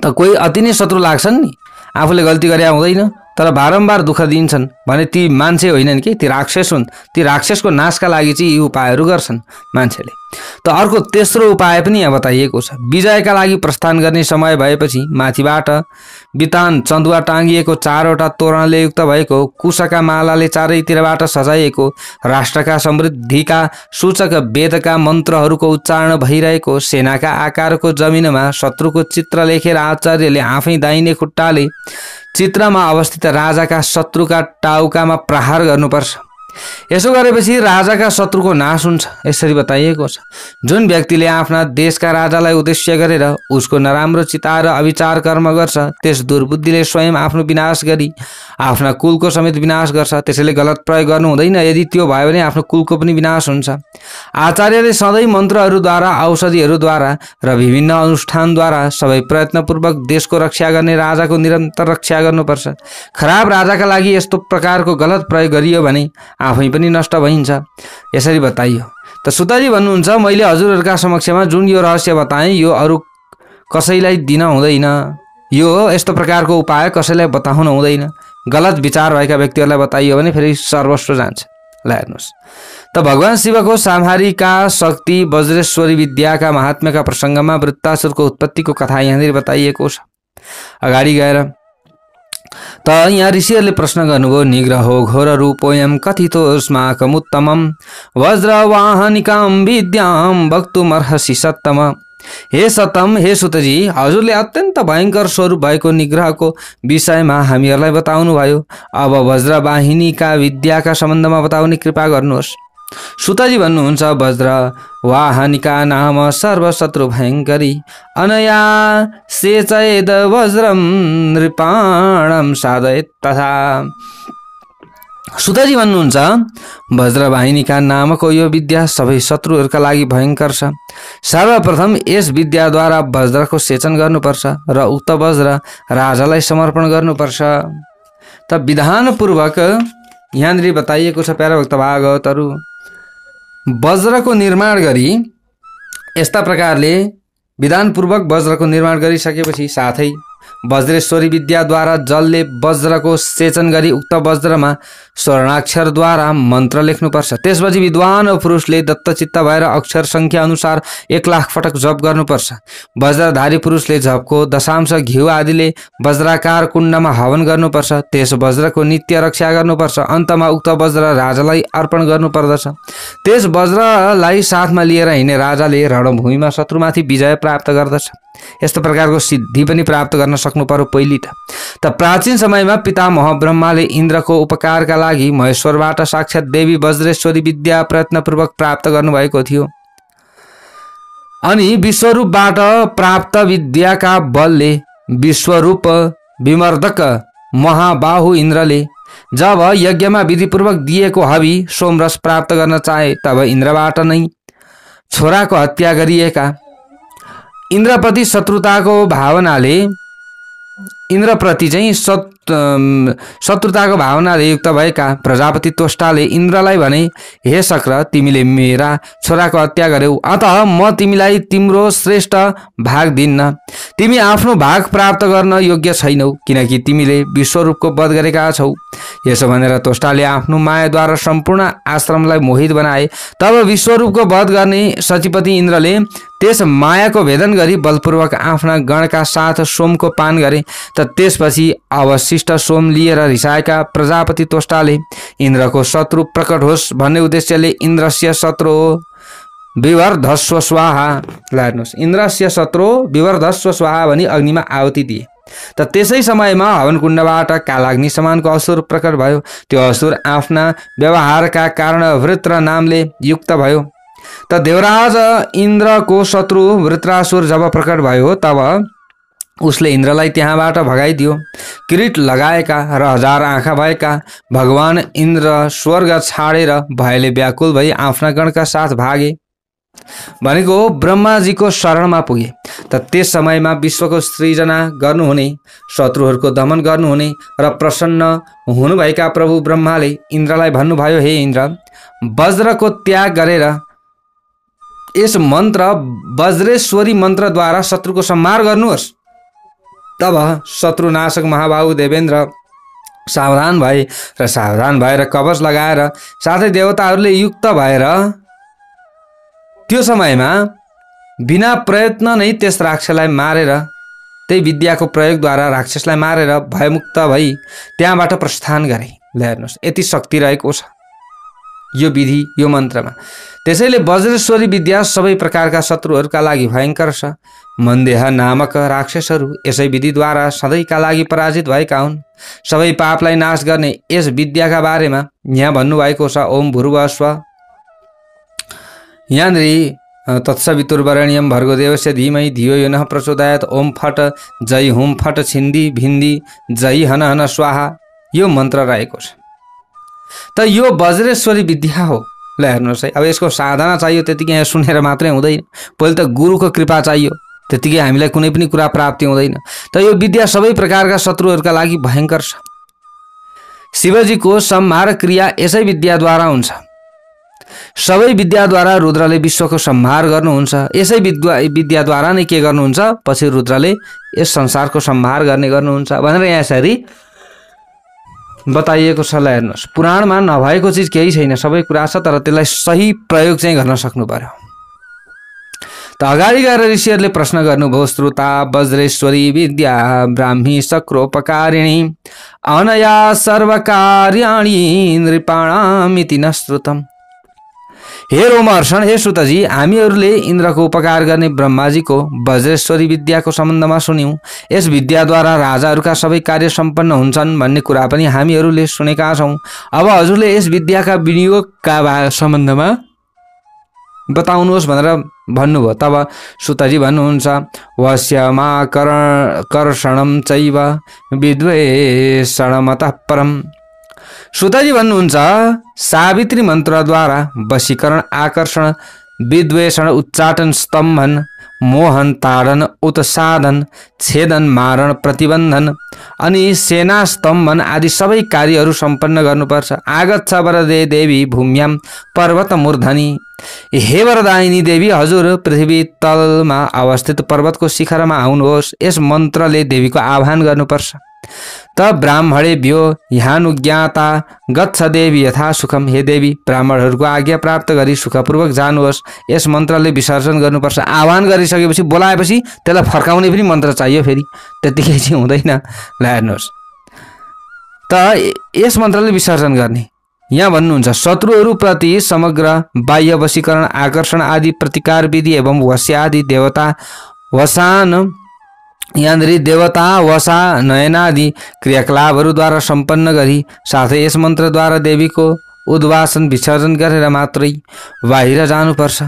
त कोही अति नै शत्रु लाग्छन् नि, आफूले गल्ती गरे हुँदैन तर बारम्बार दुःख दिन्छन् भने ती मान्छे होइनन् कि ती राक्षस हुन्। ती राक्षसको नाशका लागि चाहिँ यी उपायहरू गर्छन् मान्छेले। त अर्को तेस्रो उपाय पनि यहाँ बताइएको छ। विजयका लागि प्रस्थान गर्ने समय भएपछि माथिबाट बितान चन्दुवा टाँगिएको 4वटा तोरणले युक्त भएको कुशका मालाले चारैतिरबाट सजाइएको राष्ट्रका समृद्धिका सूचक वेदका मन्त्रहरूको उच्चारण भइरहेको सेनाका आकारको जमिनमा शत्रुको चित्र लेखेर आचार्यले आफै दाहिने खुट्टाले चित्रमा अवस्थित राजाका शत्रुका टाउकामा प्रहार गर्नुपर्छ। यसो गरेपछि राजाका शत्रुको नाश हुन्छ। यसरी बताइएको छ जुन व्यक्तिले आफ्ना देशका राजालाई उद्देश्य गरेर उसको नराम्रो चिता र अविचार कर्म गर्छ त्यस दुर्बुद्धिले स्वयं आफ्नो विनाश गरी आफ्ना कुलको समेत विनाश गर्छ। त्यसैले गलत प्रयोग गर्नु हुँदैन। यदि त्यो भयो भने आफ्नो कुलको पनि विनाश हुन्छ। आचार्यले सधैँ मन्त्रहरूद्वारा औषधिहरूद्वारा र विभिन्न अनुष्ठानद्वारा सबै प्रयत्नपूर्वक देशको रक्षा गर्ने राजाको निरन्तर रक्षा गर्नुपर्छ। खराब राजाका लागि यस्तो प्रकारको गलत प्रयोग गरियो भने आफै पनि नष्ट भइन्छ। यसरी बताइयो। त सुताजी भन्नुहुन्छ मैले हजुरहरूका समक्षमा जुन यो रहस्य बताएँ यो अरू कसैलाई दिन हुँदैन। यो यस्तो प्रकारको उपाय कसैलाई बताउन हुँदैन। गलत विचार भएका व्यक्तिहरूलाई बताइयो भने फेरि सर्वस्व जान्छ। ल हेर्नुहोस् त भगवान शिवको संहारिका शक्ति वज्रेश्वरी विद्याका महात्म्यका प्रसङ्गमा वृत्तासुरको उत्पत्तिको कथा यहाँनिर बताइएको छ। अगाडि गएर त यहाँ ऋषिहरूले प्रश्न गर्नुभयो निग्रहो घोर रूपोयम कथितोस्माकमुत्तमं वज्रवाहनिकां विद्यां वक्तुमर्हसि सत्तम। हे सतम, हे सुतजी, हजुरले अत्यन्त भयंकर स्वरूप भएको निग्रहको विषयमा हामीहरूलाई बताउनु भयो। अब वज्रवाहिनीका विद्याका सम्बन्धमा बताउने कृपा गर्नुहोस्। सुतजी भन्नुहुन्छ वज्र वाहनिका नाम सर्वशत्रु भयंकरी अनया सेचयेद वज्रम नृपाणम साधयेत तथा। सुतजी भन्नुहुन्छ वज्रवाहिनीका नामको यो विद्या सबै शत्रुहरूका लागि भयंकर छ। सर्वप्रथम यस विद्याद्वारा वज्रको सेचन गर्नुपर्छ र उक्त वज्र राजालाई समर्पण गर्नुपर्छ। त विधानपूर्वक यहाँनिर बताइएको छ प्यारा भक्त भागवतहरु वज्रको निर्माण गरी यस्ता प्रकारले विधानपूर्वक वज्रको निर्माण गरिसकेपछि साथै वज्रेश्वरी विद्याद्वारा जलले वज्रको सेचन गरी उक्त वज्रमा स्वर्णाक्षरद्वारा मन्त्र लेख्नुपर्छ। त्यसपछि विद्वान पुरुषले दत्तचित्त भएर अक्षर संख्या अनुसार 1,00,000 पटक जप गर्नुपर्छ। वज्रधारी पुरुषले जपको दशांश घिउ आदिले वज्राकार कुण्डमा हवन गर्नुपर्छ। त्यस वज्रको नित्य रक्षा गर्नुपर्छ। अन्तमा उक्त वज्र राजालाई अर्पण गर्नुपर्दछ। त्यस वज्रलाई साथमा लिएर हिँड्ने राजाले रणभूमिमा शत्रुमाथि विजय प्राप्त गर्दछ। यस्तो प्रकारको सिद्धि पनि प्राप्त गर्न सक्नु पर्यो पहिली त प्राचीन समयमा पितामह ब्रह्माले इन्द्रको उपकारका लागि महेश्वरबाट साक्षात देवी वज्रेश्वरी विद्या प्रयत्नपूर्वक प्राप्त गर्नुभएको थियो। अनि विश्वरूपबाट प्राप्त विद्याका बलले विश्वरूप विमर्दक महाबाहु इन्द्रले जब यज्ञमा विधिपूर्वक दिएको हवि सोमरस प्राप्त गर्न चाहे तब इन्द्रबाट नै छोराको हत्या गरिएका, इन्द्रप्रति शत्रुताको भावनाले इन्द्रप्रति चाहिँ शत्रुताको भावनाले युक्त भएका प्रजापति त्वष्टाले इन्द्रलाई भने, हे शक्र, तिमीले मेरा छोराको हत्या गर्यौ, अतः म तिमीलाई तिम्रो श्रेष्ठ भाग दिन्न। तिमी आफ्नो भाग प्राप्त गर्न योग्य छैनौ, किनकि तिमीले विश्वरूपको वध गरेका छौ। यसो भनेर त्वष्टाले आफ्नो मायाद्वारा सम्पूर्ण आश्रमलाई मोहित बनाए। तब विश्वरूपको वध गर्ने सचिपति इन्द्रले त्यस मायाको भेदन गरी बलपूर्वक आफ्ना गणका साथ सोमको पान गरे। त त्यसपछि अवशिष्ट सोम लिएर रिसाएका प्रजापति त्वष्टाले इन्द्रको शत्रु प्रकट होस् भन्ने उद्देश्यले इन्द्रस्य शत्रु विवर्धस्व स्वाहा, हेर्नुहोस्, इन्द्रस्य शत्रु विवर्धस्व स्वाहा भनी अग्निमा आहुति दिए। त त्यसै समयमा हवनकुण्डबाट कालाग्नि समानको असुर प्रकट भयो। त्यो असुर आफ्ना व्यवहारका कारण वृत्र नामले युक्त भयो। त देवराज इन्द्रको शत्रु वृत्रासुर जब प्रकट भयो तब उसले इन्द्रलाई त्यहाँबाट भगाइदियो। किरीट लगाएका र 1000 आँखा भएका भगवान इन्द्र स्वर्ग छाडेर भयले व्याकुल भई आफ्ना गणका साथ भागे, भनेको ब्रह्माजीको शरणमा पुगे। त त्यस समयमा विश्वको सृजना गर्नुहुने, शत्रुहरूको दमन गर्नुहुने र प्रसन्न हुनुभएका प्रभु ब्रह्माले इन्द्रलाई भन्नुभयो, हे इन्द्र, वज्रको त्याग गरेर यस मन्त्र वज्रेश्वरी मन्त्रद्वारा शत्रुको संहार गर्नुहोस्। तब शत्रुनाशक महाबाहु देवेन्द्र सावधान भएर कवच लगाएर साथै देवताहरूले युक्त भएर त्यो समयमा बिना प्रयत्न नै त्यस राक्षसलाई मारेर, त्यही विद्याको प्रयोगद्वारा राक्षसलाई मारेर भयमुक्त भई त्यहाँबाट प्रस्थान गरे। हेर्नुहोस्, यति शक्ति रहेको छ यो विधि, यो मन्त्रमा। त्यसैले वज्रेश्वरी विद्या सबै प्रकारका शत्रुहरूका लागि भयङ्कर छ। मन्देह नामक राक्षसहरू यसै विधिद्वारा सधैँका लागि पराजित भएका हुन्। सबै पापलाई नाश गर्ने यस विद्याका बारेमा यहाँ भन्नुभएको छ। ओम भूर्भुवस्व, यहाँनिर तत्सवितुर्वरेण्यं भर्गोदेवस्य धीमहि धियो यो नः प्रचोदयात्। ओम फट जय हुम फट छिन्दी भिन्दी जय हन हन स्वाहा, यो मन्त्र रहेको छ। त यो वज्रेश्वरी विद्या हो। ल हेर्नुहोस् है, अब यसको साधना चाहियो, त्यतिकै यहाँ सुनेर मात्रै हुँदैन। पहिले त गुरुको कृपा चाहियो, त्यतिकै हामीलाई कुनै पनि कुरा प्राप्ति हुँदैन। त यो विद्या सबै प्रकारका शत्रुहरूका लागि भयङ्कर छ। शिवजीको संहार क्रिया यसै विद्याद्वारा हुन्छ। सबै विद्याद्वारा रुद्रले विश्वको संहार गर्नुहुन्छ। यसै विद्याद्वारा नै के गर्नुहुन्छ, पछि रुद्रले यस संसारको संहार गर्ने गर्नुहुन्छ भनेर यहाँ यसरी बताइएको छ। ल हेर्नुहोस्, पुराणमा नभएको चिज केही छैन, सबै कुरा छ, तर त्यसलाई सही प्रयोग चाहिँ गर्न सक्नु पर्यो। त अगाडि गएर ऋषिहरूले प्रश्न गर्नुभयो, श्रुता वज्रेश्वरी विद्या ब्राह्मी शक्रोपकारिणी अनया सर्वकार्याणि नृपाणामिति न श्रुतम्। हे रोमहर्षण, हे श्रुतजी, हामीहरूले इन्द्रको उपकार गर्ने ब्रह्माजीको वज्रेश्वरी विद्याको सम्बन्धमा सुन्यौँ। यस विद्याद्वारा राजाहरूका सबै कार्य सम्पन्न हुन्छन् भन्ने कुरा पनि हामीहरूले सुनेका छौँ। अब हजुरले यस विद्याका विनियोगका सम्बन्धमा बताउनुहोस् भनेर भन्नुभयो। तब श्रुतजी भन्नुहुन्छ, वश्यमा कर्षणं चैव विद्वेषणमतः परम्। श्रुतजी भन्नुहुन्छ, सावित्री मन्त्रद्वारा वशीकरण, आकर्षण, विद्वेषण, उच्चाटन, स्तम्भन, मोहन, ताडन, उत्सादन, छेदन, मारण, प्रतिबन्धन अनि सेना स्तम्भन आदि सबै कार्यहरू सम्पन्न गर्नुपर्छ। आगच्छ वरदे देवी भूम्याम पर्वत मूर्धनी। हे वरदायिनी देवी, हजुर पृथ्वी तलमा अवस्थित पर्वतको शिखरमा आउनुहोस्। यस मन्त्रले देवीको आह्वान गर्नुपर्छ। त ब्राह्मणेभ्यो ह्यानुज्ञाता गच्छ देवी यथा सुखम। हे देवी, ब्राह्मणहरूको आज्ञा प्राप्त गरी सुखपूर्वक जानुहोस्। यस मन्त्रले विसर्जन गर्नुपर्छ। आह्वान गरिसकेपछि, बोलाएपछि त्यसलाई फर्काउने पनि मन्त्र चाहियो, फेरि त्यतिकै चाहिँ हुँदैन। ल हेर्नुहोस्, त यस मन्त्रले विसर्जन गर्ने। यहाँ भन्नुहुन्छ, शत्रुहरूप्रति समग्र बाह्य वशीकरण, आकर्षण आदि प्रतिकार विधि एवं वश्य आदि देवता वसान, यहाँनिर देवता वसा नयनादि क्रियाकलापहरूद्वारा सम्पन्न गरी साथै यस मन्त्रद्वारा देवीको उद्वासन विसर्जन गरेर मात्रै बाहिर जानुपर्छ।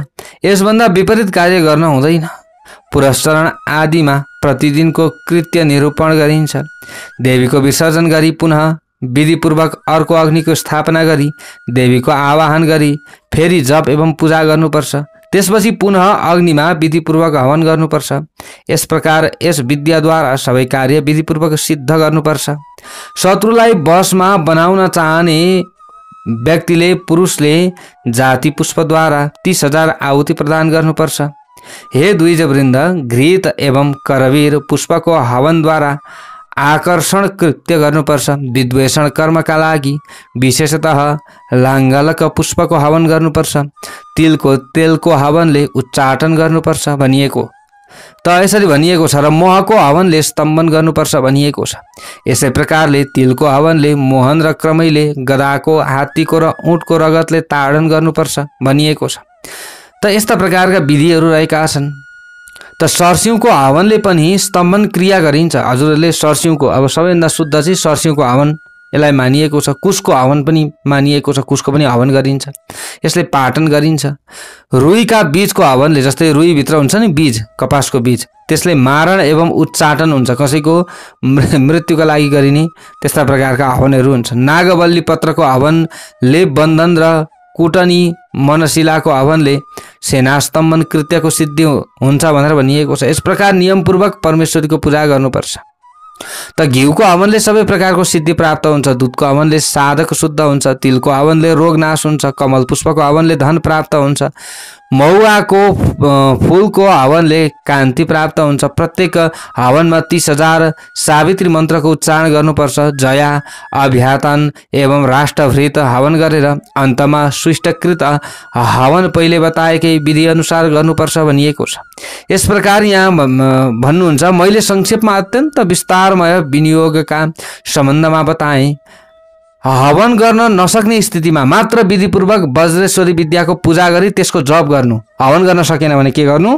यसभन्दा विपरीत कार्य गर्न हुँदैन। पुरस्चरण आदिमा प्रतिदिनको कृत्य निरूपण गरिन्छ। देवीको विसर्जन गरी पुनः विधिपूर्वक अर्को अग्निको स्थापना गरी देवीको आवाहन गरी फेरि जप एवं पूजा गर्नुपर्छ। त्यसपछि पुनः अग्निमा विधिपूर्वक हवन गर्नुपर्छ। यस प्रकार यस विद्याद्वारा सबै कार्य विधिपूर्वक सिद्ध गर्नुपर्छ। शत्रुलाई वशमा बनाउन चाहने व्यक्तिले पुरुषले जाति पुष्पद्वारा 30,000 आहुति प्रदान गर्नुपर्छ। हे द्विजवृन्द, घृत एवं करवीर पुष्पको हवनद्वारा आकर्षण कृत्य गर्नुपर्छ। विद्वेषण कर्मका लागि विशेषतः लाङ्गलक पुष्पको हवन गर्नुपर्छ। तिलको तेलको हवनले उच्चाटन गर्नुपर्छ भनिएको त यसरी भनिएको छ र मोहको हवनले स्तम्भन गर्नुपर्छ भनिएको छ। यसै प्रकारले तिलको हवनले मोहन र क्रमैले गदाको, हात्तीको र ऊँटको रगतले ताडन गर्नुपर्छ भनिएको छ। त यस्ता प्रकारका विधिहरू रहेका छन्। त सरसिउँको हवनले पनि स्तम्भन क्रिया गरिन्छ। हजुरहरूले सरसिउँको, अब सबैभन्दा शुद्ध चाहिँ सरसिउँको हवन यसलाई मानिएको छ। कुशको हवन पनि मानिएको छ, कुशको पनि हवन गरिन्छ, यसले पाटन गरिन्छ। रुईका बीजको हवनले, जस्तै रुईभित्र हुन्छ नि बीज, कपासको बीज, त्यसले मारण एवं उच्चाटन हुन्छ, कसैको मृत्युका लागि गरिने त्यस्ता प्रकारका हवनहरू हुन्छ। नागबल्ली पत्रको हवनले बन्धन र कुटनी मनशिलाको हवनले सेनास्तम्भन कृत्यको सिद्धि हुन्छ भनेर भनिएको छ। यस प्रकार नियमपूर्वक परमेश्वरीको पूजा गर्नुपर्छ। त घिउको हवनले सबै प्रकारको सिद्धि प्राप्त हुन्छ। दुधको हवनले साधक शुद्ध हुन्छ। तिलको हवनले रोग नाश हुन्छ। कमल पुष्पको हवनले धन प्राप्त हुन्छ। महुवाको फूलको हवनले कान्ति प्राप्त हुन्छ। प्रत्येक हवनमा 30,000 सावित्री मन्त्रको उच्चारण गर्नुपर्छ। जया, अभ्यातन एवं राष्ट्रभृत हवन गरेर अन्तमा सुष्टकृत हवन पहिले बताएकै विधि अनुसार गर्नुपर्छ भनिएको छ। यस प्रकार यहाँ भन्नुहुन्छ, मैले संक्षेपमा अत्यन्त विस्तारमय विनियोगका सम्बन्धमा बताएँ। हवन गर्न नसक्ने स्थितिमा मात्र विधिपूर्वक वज्रेश्वरी विद्याको पूजा गरी त्यसको जप गर्नु। हवन गर्न सकेन भने के गर्नु?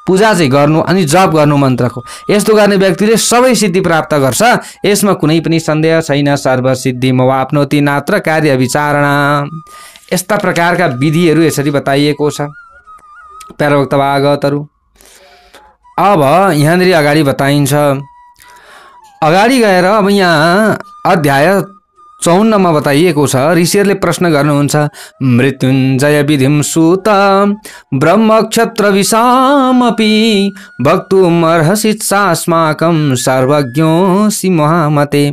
पूजा चाहिँ गर्नु अनि जप गर्नु मन्त्रको। यस्तो गर्ने व्यक्तिले सबै सिद्धि प्राप्त गर्छ, यसमा कुनै पनि सन्देह छैन। सर्वसिद्धि मवाप्नोति नात्र कार्य विचारणा। यस्ता प्रकारका विधिहरू यसरी बताइएको छ। प्यारोक्तवागतहरू अब यहाँनिर अगाडि बताइन्छ। अगाडि गएर अब यहाँ अध्याय 54 बताइएको छ। ऋषिहरूले प्रश्न गर्नुहुन्छ, मृत्युञ्जय विधिं सूत ब्रह्मक्षत्र विषामपि वक्तुमर्हसि चास्माकं सर्वज्ञोऽसि महामते।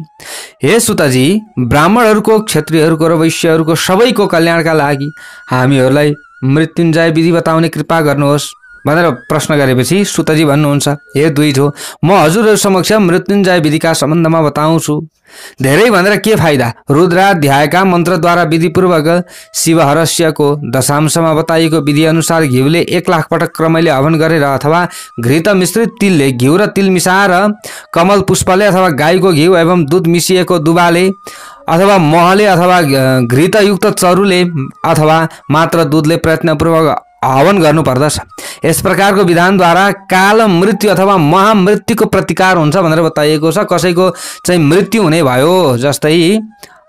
हे सुतजी, ब्राह्मणहरूको, क्षत्रियहरूको र वैश्यहरूको सबैको कल्याणका लागि हामीहरूलाई मृत्युञ्जय विधि बताउने कृपा गर्नुहोस् भनेर प्रश्न गरेपछि सुतजी भन्नुहुन्छ, हे द्विजो, म हजुरहरू समक्ष मृत्युञ्जय विधिका सम्बन्धमा बताउँछु। धेरै भनेर के फाइदा? रुद्राध्यायका मन्त्रद्वारा विधिपूर्वक शिवहरस्यको दशांशमा बताइएको विधि अनुसार घिउले 1,00,000 पटक क्रमैले हवन गरेर अथवा घृत मिश्रित तिलले, घिउ र तिल मिसाएर, कमल पुष्पले अथवा गाईको घिउ एवं दूध मिसिएको दुबाले अथवा महले अथवा घृतयुक्त चरुले अथवा मात्र दूधले प्रयत्नपूर्वक हवन गर्नुपर्दछ। यस प्रकारको विधानद्वारा काल मृत्यु अथवा महामृत्युको प्रतिकार हुन्छ भनेर बताइएको छ। कसैको चाहिँ मृत्यु हुने भयो, जस्तै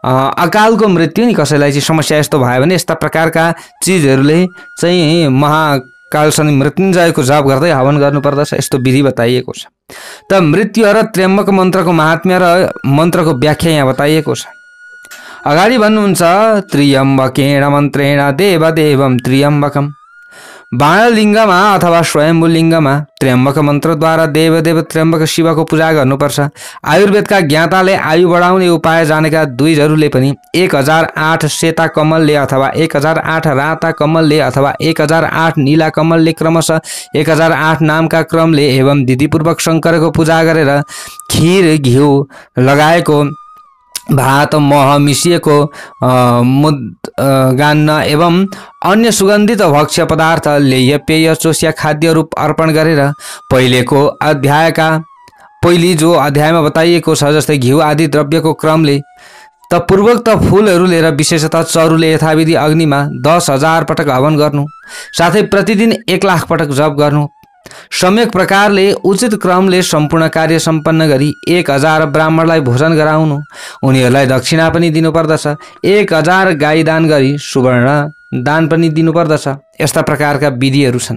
अकालको मृत्यु नि, कसैलाई चाहिँ समस्या यस्तो भयो भने यस्ता प्रकारका चिजहरूले चाहिँ महाकाल शनि मृत्युञ्जयको जप गर्दै हवन गर्नुपर्दछ। यस्तो विधि बताइएको छ। त मृत्यु र त्र्यम्बक मन्त्रको महात्म्य र मन्त्रको व्याख्या यहाँ बताइएको छ। अगाडि भन्नुहुन्छ, त्र्यम्बकेण मन्त्रेण देवदेवं त्र्यम्बकम्। बाणलिङ्गमा अथवा स्वयम्भूलिङ्गमा त्र्यम्बक मन्त्रद्वारा देवदेव त्र्यम्बक शिवको पूजा गर्नुपर्छ। आयुर्वेदका ज्ञाताले आयु बढाउने उपाय जानेका द्विजहरूले पनि 1008 सेता कमलले अथवा 1008 राता कमलले अथवा 1008 नीला कमलले क्रमशः 1008 नामका क्रमले एवं विधिपूर्वक शङ्करको पूजा गरेर खिर, घिउ लगाएको भात, मह मिसिएको मुद्गान्न एवं अन्य सुगन्धित भक्ष्य पदार्थ, लेह्य पेय, चोसिया खाद्य रूप अर्पण गरेर पहिले जो अध्यायमा बताइएको छ जस्तै घिउ आदि द्रव्यको क्रमले त पूर्वोक्त फूलहरूले र विशेषतः चरुले यथाविधि अग्निमा 10,000 पटक हवन गर्नु, साथै प्रतिदिन 1,00,000 पटक जप गर्नु। सम्यक प्रकारले उचित क्रमले सम्पूर्ण कार्य सम्पन्न गरी 1,000 ब्राह्मणलाई भोजन गराउनु, उनीहरूलाई दक्षिणा पनि दिनुपर्दछ। 1,000 गाई दान गरी सुवर्ण दान पनि दिनुपर्दछ। यस्ता प्रकारका विधिहरू छन्।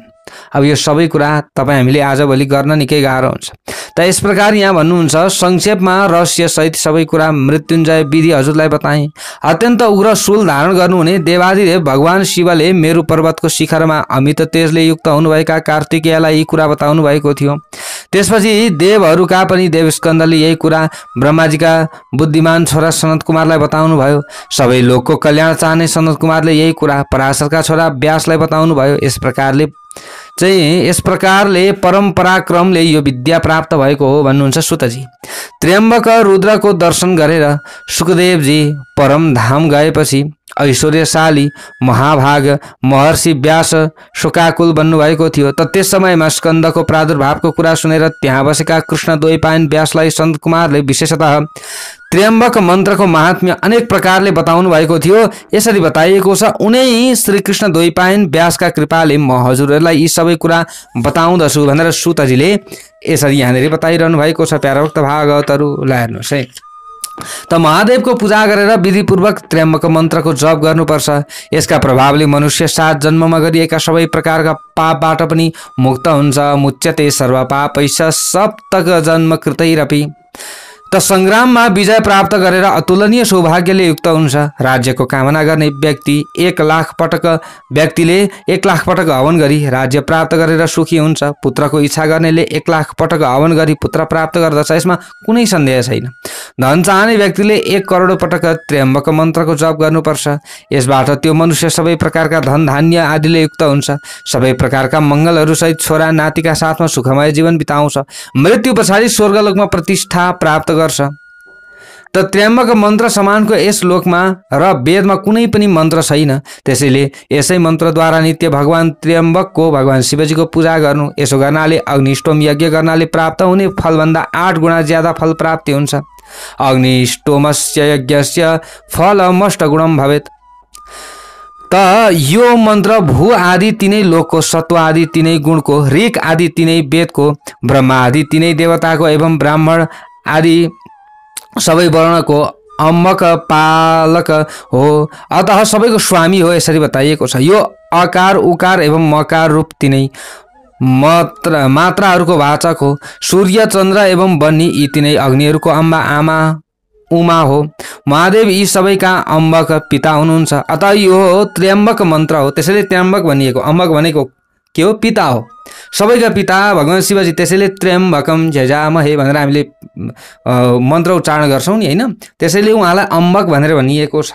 अब यो सबै कुरा तपाईँ हामीले आजभोलि गर्न निकै गाह्रो हुन्छ। त यस प्रकार यहाँ भन्नुहुन्छ, संक्षेपमा रहस्यसहित सबै कुरा मृत्युञ्जय विधि हजुरलाई बताएँ। अत्यन्त उग्र शूल धारण गर्नुहुने देवादिदेव भगवान शिवले मेरु पर्वतको शिखरमा अमित तेजले युक्त हुनुभएका कार्तिकेयलाई यी कुरा बताउनु भएको थियो। त्यसपछि देवहरूका पनि देवस्कन्दले यही कुरा ब्रह्माजीका बुद्धिमान छोरा सनत कुमारलाई बताउनु भयो। सबै लोकको कल्याण चाहने सनत कुमारले यही कुरा पराशरका छोरा व्यासलाई बताउनु भयो। यस प्रकारले परम्पराक्रमले यो विद्या प्राप्त भएको हो भन्नुहुन्छ सुतजी। त्र्यम्बक रुद्रको दर्शन गरेर सुखदेवजी परमधाम गएपछि ऐश्वर्यशाली महाभाग महर्षि व्यास शोकाकुल बन्नुभएको थियो। त त्यस समयमा स्कन्दको प्रादुर्भावको कुरा सुनेर त्यहाँ बसेका कृष्ण द्वैपायन व्यासलाई सन्त कुमारले विशेषतः त्र्यम्बक मन्त्रको महात्म्य अनेक प्रकारले बताउनु भएको थियो। यसरी बताइएको छ, उनै श्रीकृष्ण द्वैपायन व्यासका कृपाले म हजुरहरूलाई यी सबै कुरा बताउँदछु भनेर सुतजीले यसरी यहाँनिर बताइरहनु भएको छ। प्यारोक्त भागवतहरूलाई हेर्नुहोस् है। त महादेवको पूजा गरेर विधिपूर्वक त्र्यम्बक मन्त्रको जप गर्नुपर्छ। यसका प्रभावले मनुष्य 7 जन्ममा गरिएका सबै प्रकारका पापबाट पनि मुक्त हुन्छ। मुच्यते सर्व पापैश्च सप्तक जन्म कृतैरपि। त सङ्ग्राममा विजय प्राप्त गरेर अतुलनीय सौभाग्यले युक्त हुन्छ। राज्यको कामना गर्ने व्यक्तिले 1 लाख पटक हवन गरी राज्य प्राप्त गरेर सुखी हुन्छ। पुत्रको इच्छा गर्नेले 1 लाख पटक हवन गरी पुत्र प्राप्त गर्दछ, यसमा कुनै सन्देह छैन। धन चाहने व्यक्तिले 1 करोड पटक त्र्यम्बक मन्त्रको जप गर्नुपर्छ। यसबाट त्यो मनुष्य सबै प्रकारका धन धान्य आदिले युक्त हुन्छ। सबै प्रकारका मङ्गलहरूसहित छोरा नातिका साथमा सुखमय जीवन बिताउँछ। मृत्यु पछाडि स्वर्गलोकमा प्रतिष्ठा प्राप्त गर्छ। त त्र्यम्बक मन्त्र समानको यस लोकमा र वेदमा कुनै पनि मन्त्र छैन। त्यसैले यसै मन्त्रद्वारा नित्य भगवान त्र्यम्बकको भगवान शिवजीको पूजा गर्नु। यसो गर्नाले अग्निष्टोम यज्ञ गर्नाले प्राप्त हुने फलभन्दा 8 गुणा ज्यादा फल प्राप्ति हुन्छ। अग्निष्टोमस्य यज्ञस्य फलमष्टगुणम भवेत्। त यो मन्त्र भू आदि 3 लोकको, सत्व आदि 3 गुणको, ऋक आदि 3 वेदको, ब्रह्मा आदि 3 देवताको एवं ब्राह्मण आदि सबै वर्णको अम्मक पालक हो, अतः सबैको स्वामी हो। यसरी बताइएको छ। यो अकार उकार एवं मकार रूप 3 मात्राहरूको वाचक हो। सूर्य चन्द्र एवं बन्नी यी 3 अग्निहरूको अम्बा आमा उमा हो। महादेव यी सबैका अम्बक पिता हुनुहुन्छ। अतः यो त्र्यम्बक मन्त्र हो। त्यसैले त्र्यम्बक भनिएको, अम्बक भनेको के हो? पिता हो। सबैका पिता भगवान शिवजी। त्यसैले त्र्यम्बकम जजामहे भनेर हामीले मन्त्र उच्चारण गर्छौँ नि, होइन? त्यसैले उहाँलाई अम्बक भनेर भनिएको छ।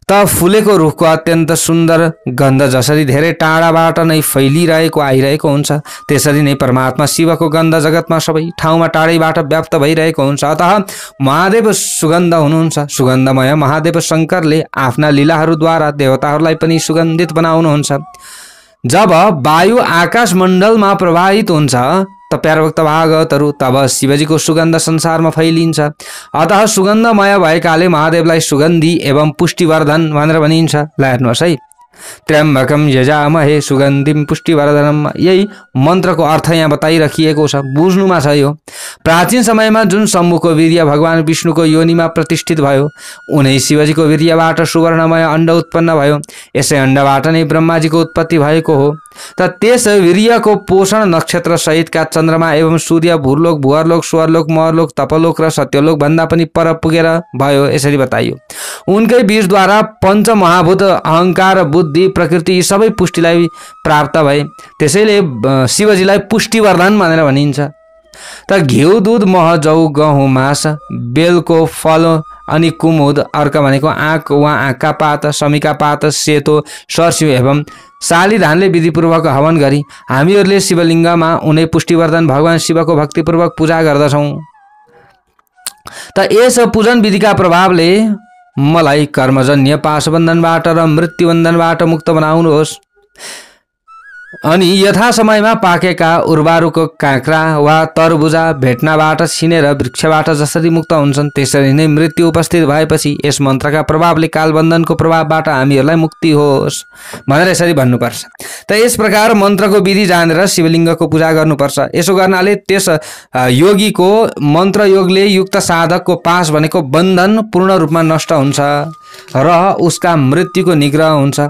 त फुलेको रुखको अत्यन्त सुन्दर गन्ध जसरी धेरै टाढाबाट नै फैलिरहेको आइरहेको हुन्छ, त्यसरी नै परमात्मा शिवको गन्ध जगतमा सबै ठाउँमा टाढैबाट व्याप्त भइरहेको हुन्छ। अतः महादेव सुगन्ध हुनुहुन्छ। सुगन्धमय महादेव शङ्करले आफ्ना लीलाहरूद्वारा देवताहरूलाई पनि सुगन्धित बनाउनुहुन्छ। जब वायु आकाश मण्डलमा प्रवाहित हुन्छ त प्यारभक्त भागवतहरू, तब शिवजीको सुगन्ध संसारमा फैलिन्छ। अतः सुगन्धमय भएकाले महादेवलाई सुगन्धी एवं पुष्टिवर्धन भनेर भनिन्छ। ल हेर्नुहोस् है, त्र्यम्बकम यजामहे सुगन्धिम पुष्टिवर्धनम। यही मन्त्रको अर्थ यहाँ बताइराखिएको छ, बुझ्नुमा छ। यो प्राचीन समयमा जुन शम्भुको वीर्य भगवान विष्णुको योनिमा प्रतिष्ठित भयो, उनै शिवजीको वीर्यबाट सुवर्णमय अण्ड उत्पन्न भयो। यसै अण्डबाट नै ब्रह्माजीको उत्पत्ति भएको हो। त त्यस वीर्यको पोषण नक्षत्र सहितका चन्द्रमा एवं सूर्य भूलोक, भुवरलोक, स्वरलोक, महरलोक, तपलोक र सत्यलोक भन्दा पनि पर पुगेर भयो। यसरी बताइयो। उनकै बीजद्वारा पंच महाभूत अहंकार, बुद्धि, प्रकृति यी सबै पुष्टिलाई प्राप्त भए। त्यसैले शिवजीलाई पुष्टिवर्धन भनेर भनिन्छ। त घिउ, दूध, मह, जौ, गहुँ, मास, बेलको फल अनि कुमुद, अर्क भनेको आँक वा आँकका पात, समीका पात, सेतो, सर्स्यु एवं साली धानले विधिपूर्वक हवन गरी हामीहरूले शिवलिङ्गमा उनै पुष्टिवर्धन भगवान शिवको भक्तिपूर्वक पूजा गर्दछौँ। त यस पूजन विधिका प्रभावले मलाई कर्मजन्य पाशबन्धनबाट र मृत्युबन्धनबाट मुक्त बनाउनुहोस्। अनि यथा समयमा पाकेका उर्वारुको काँक्रा वा तरबुजा भेट्नाबाट छिनेर वृक्षबाट जसरी मुक्त हुन्छन्, त्यसरी नै मृत्यु उपस्थित भएपछि यस मन्त्रका प्रभावले कालबन्धनको प्रभावबाट हामीहरूलाई मुक्ति होस् भनेर यसरी भन्नुपर्छ। त यस प्रकार मन्त्रको विधि जानेर शिवलिङ्गको पूजा गर्नुपर्छ। यसो गर्नाले त्यस योगीको मन्त्र योगले युक्त साधकको पास भनेको बन्धन पूर्ण रूपमा नष्ट हुन्छ र उसका मृत्युको निग्रह हुन्छ।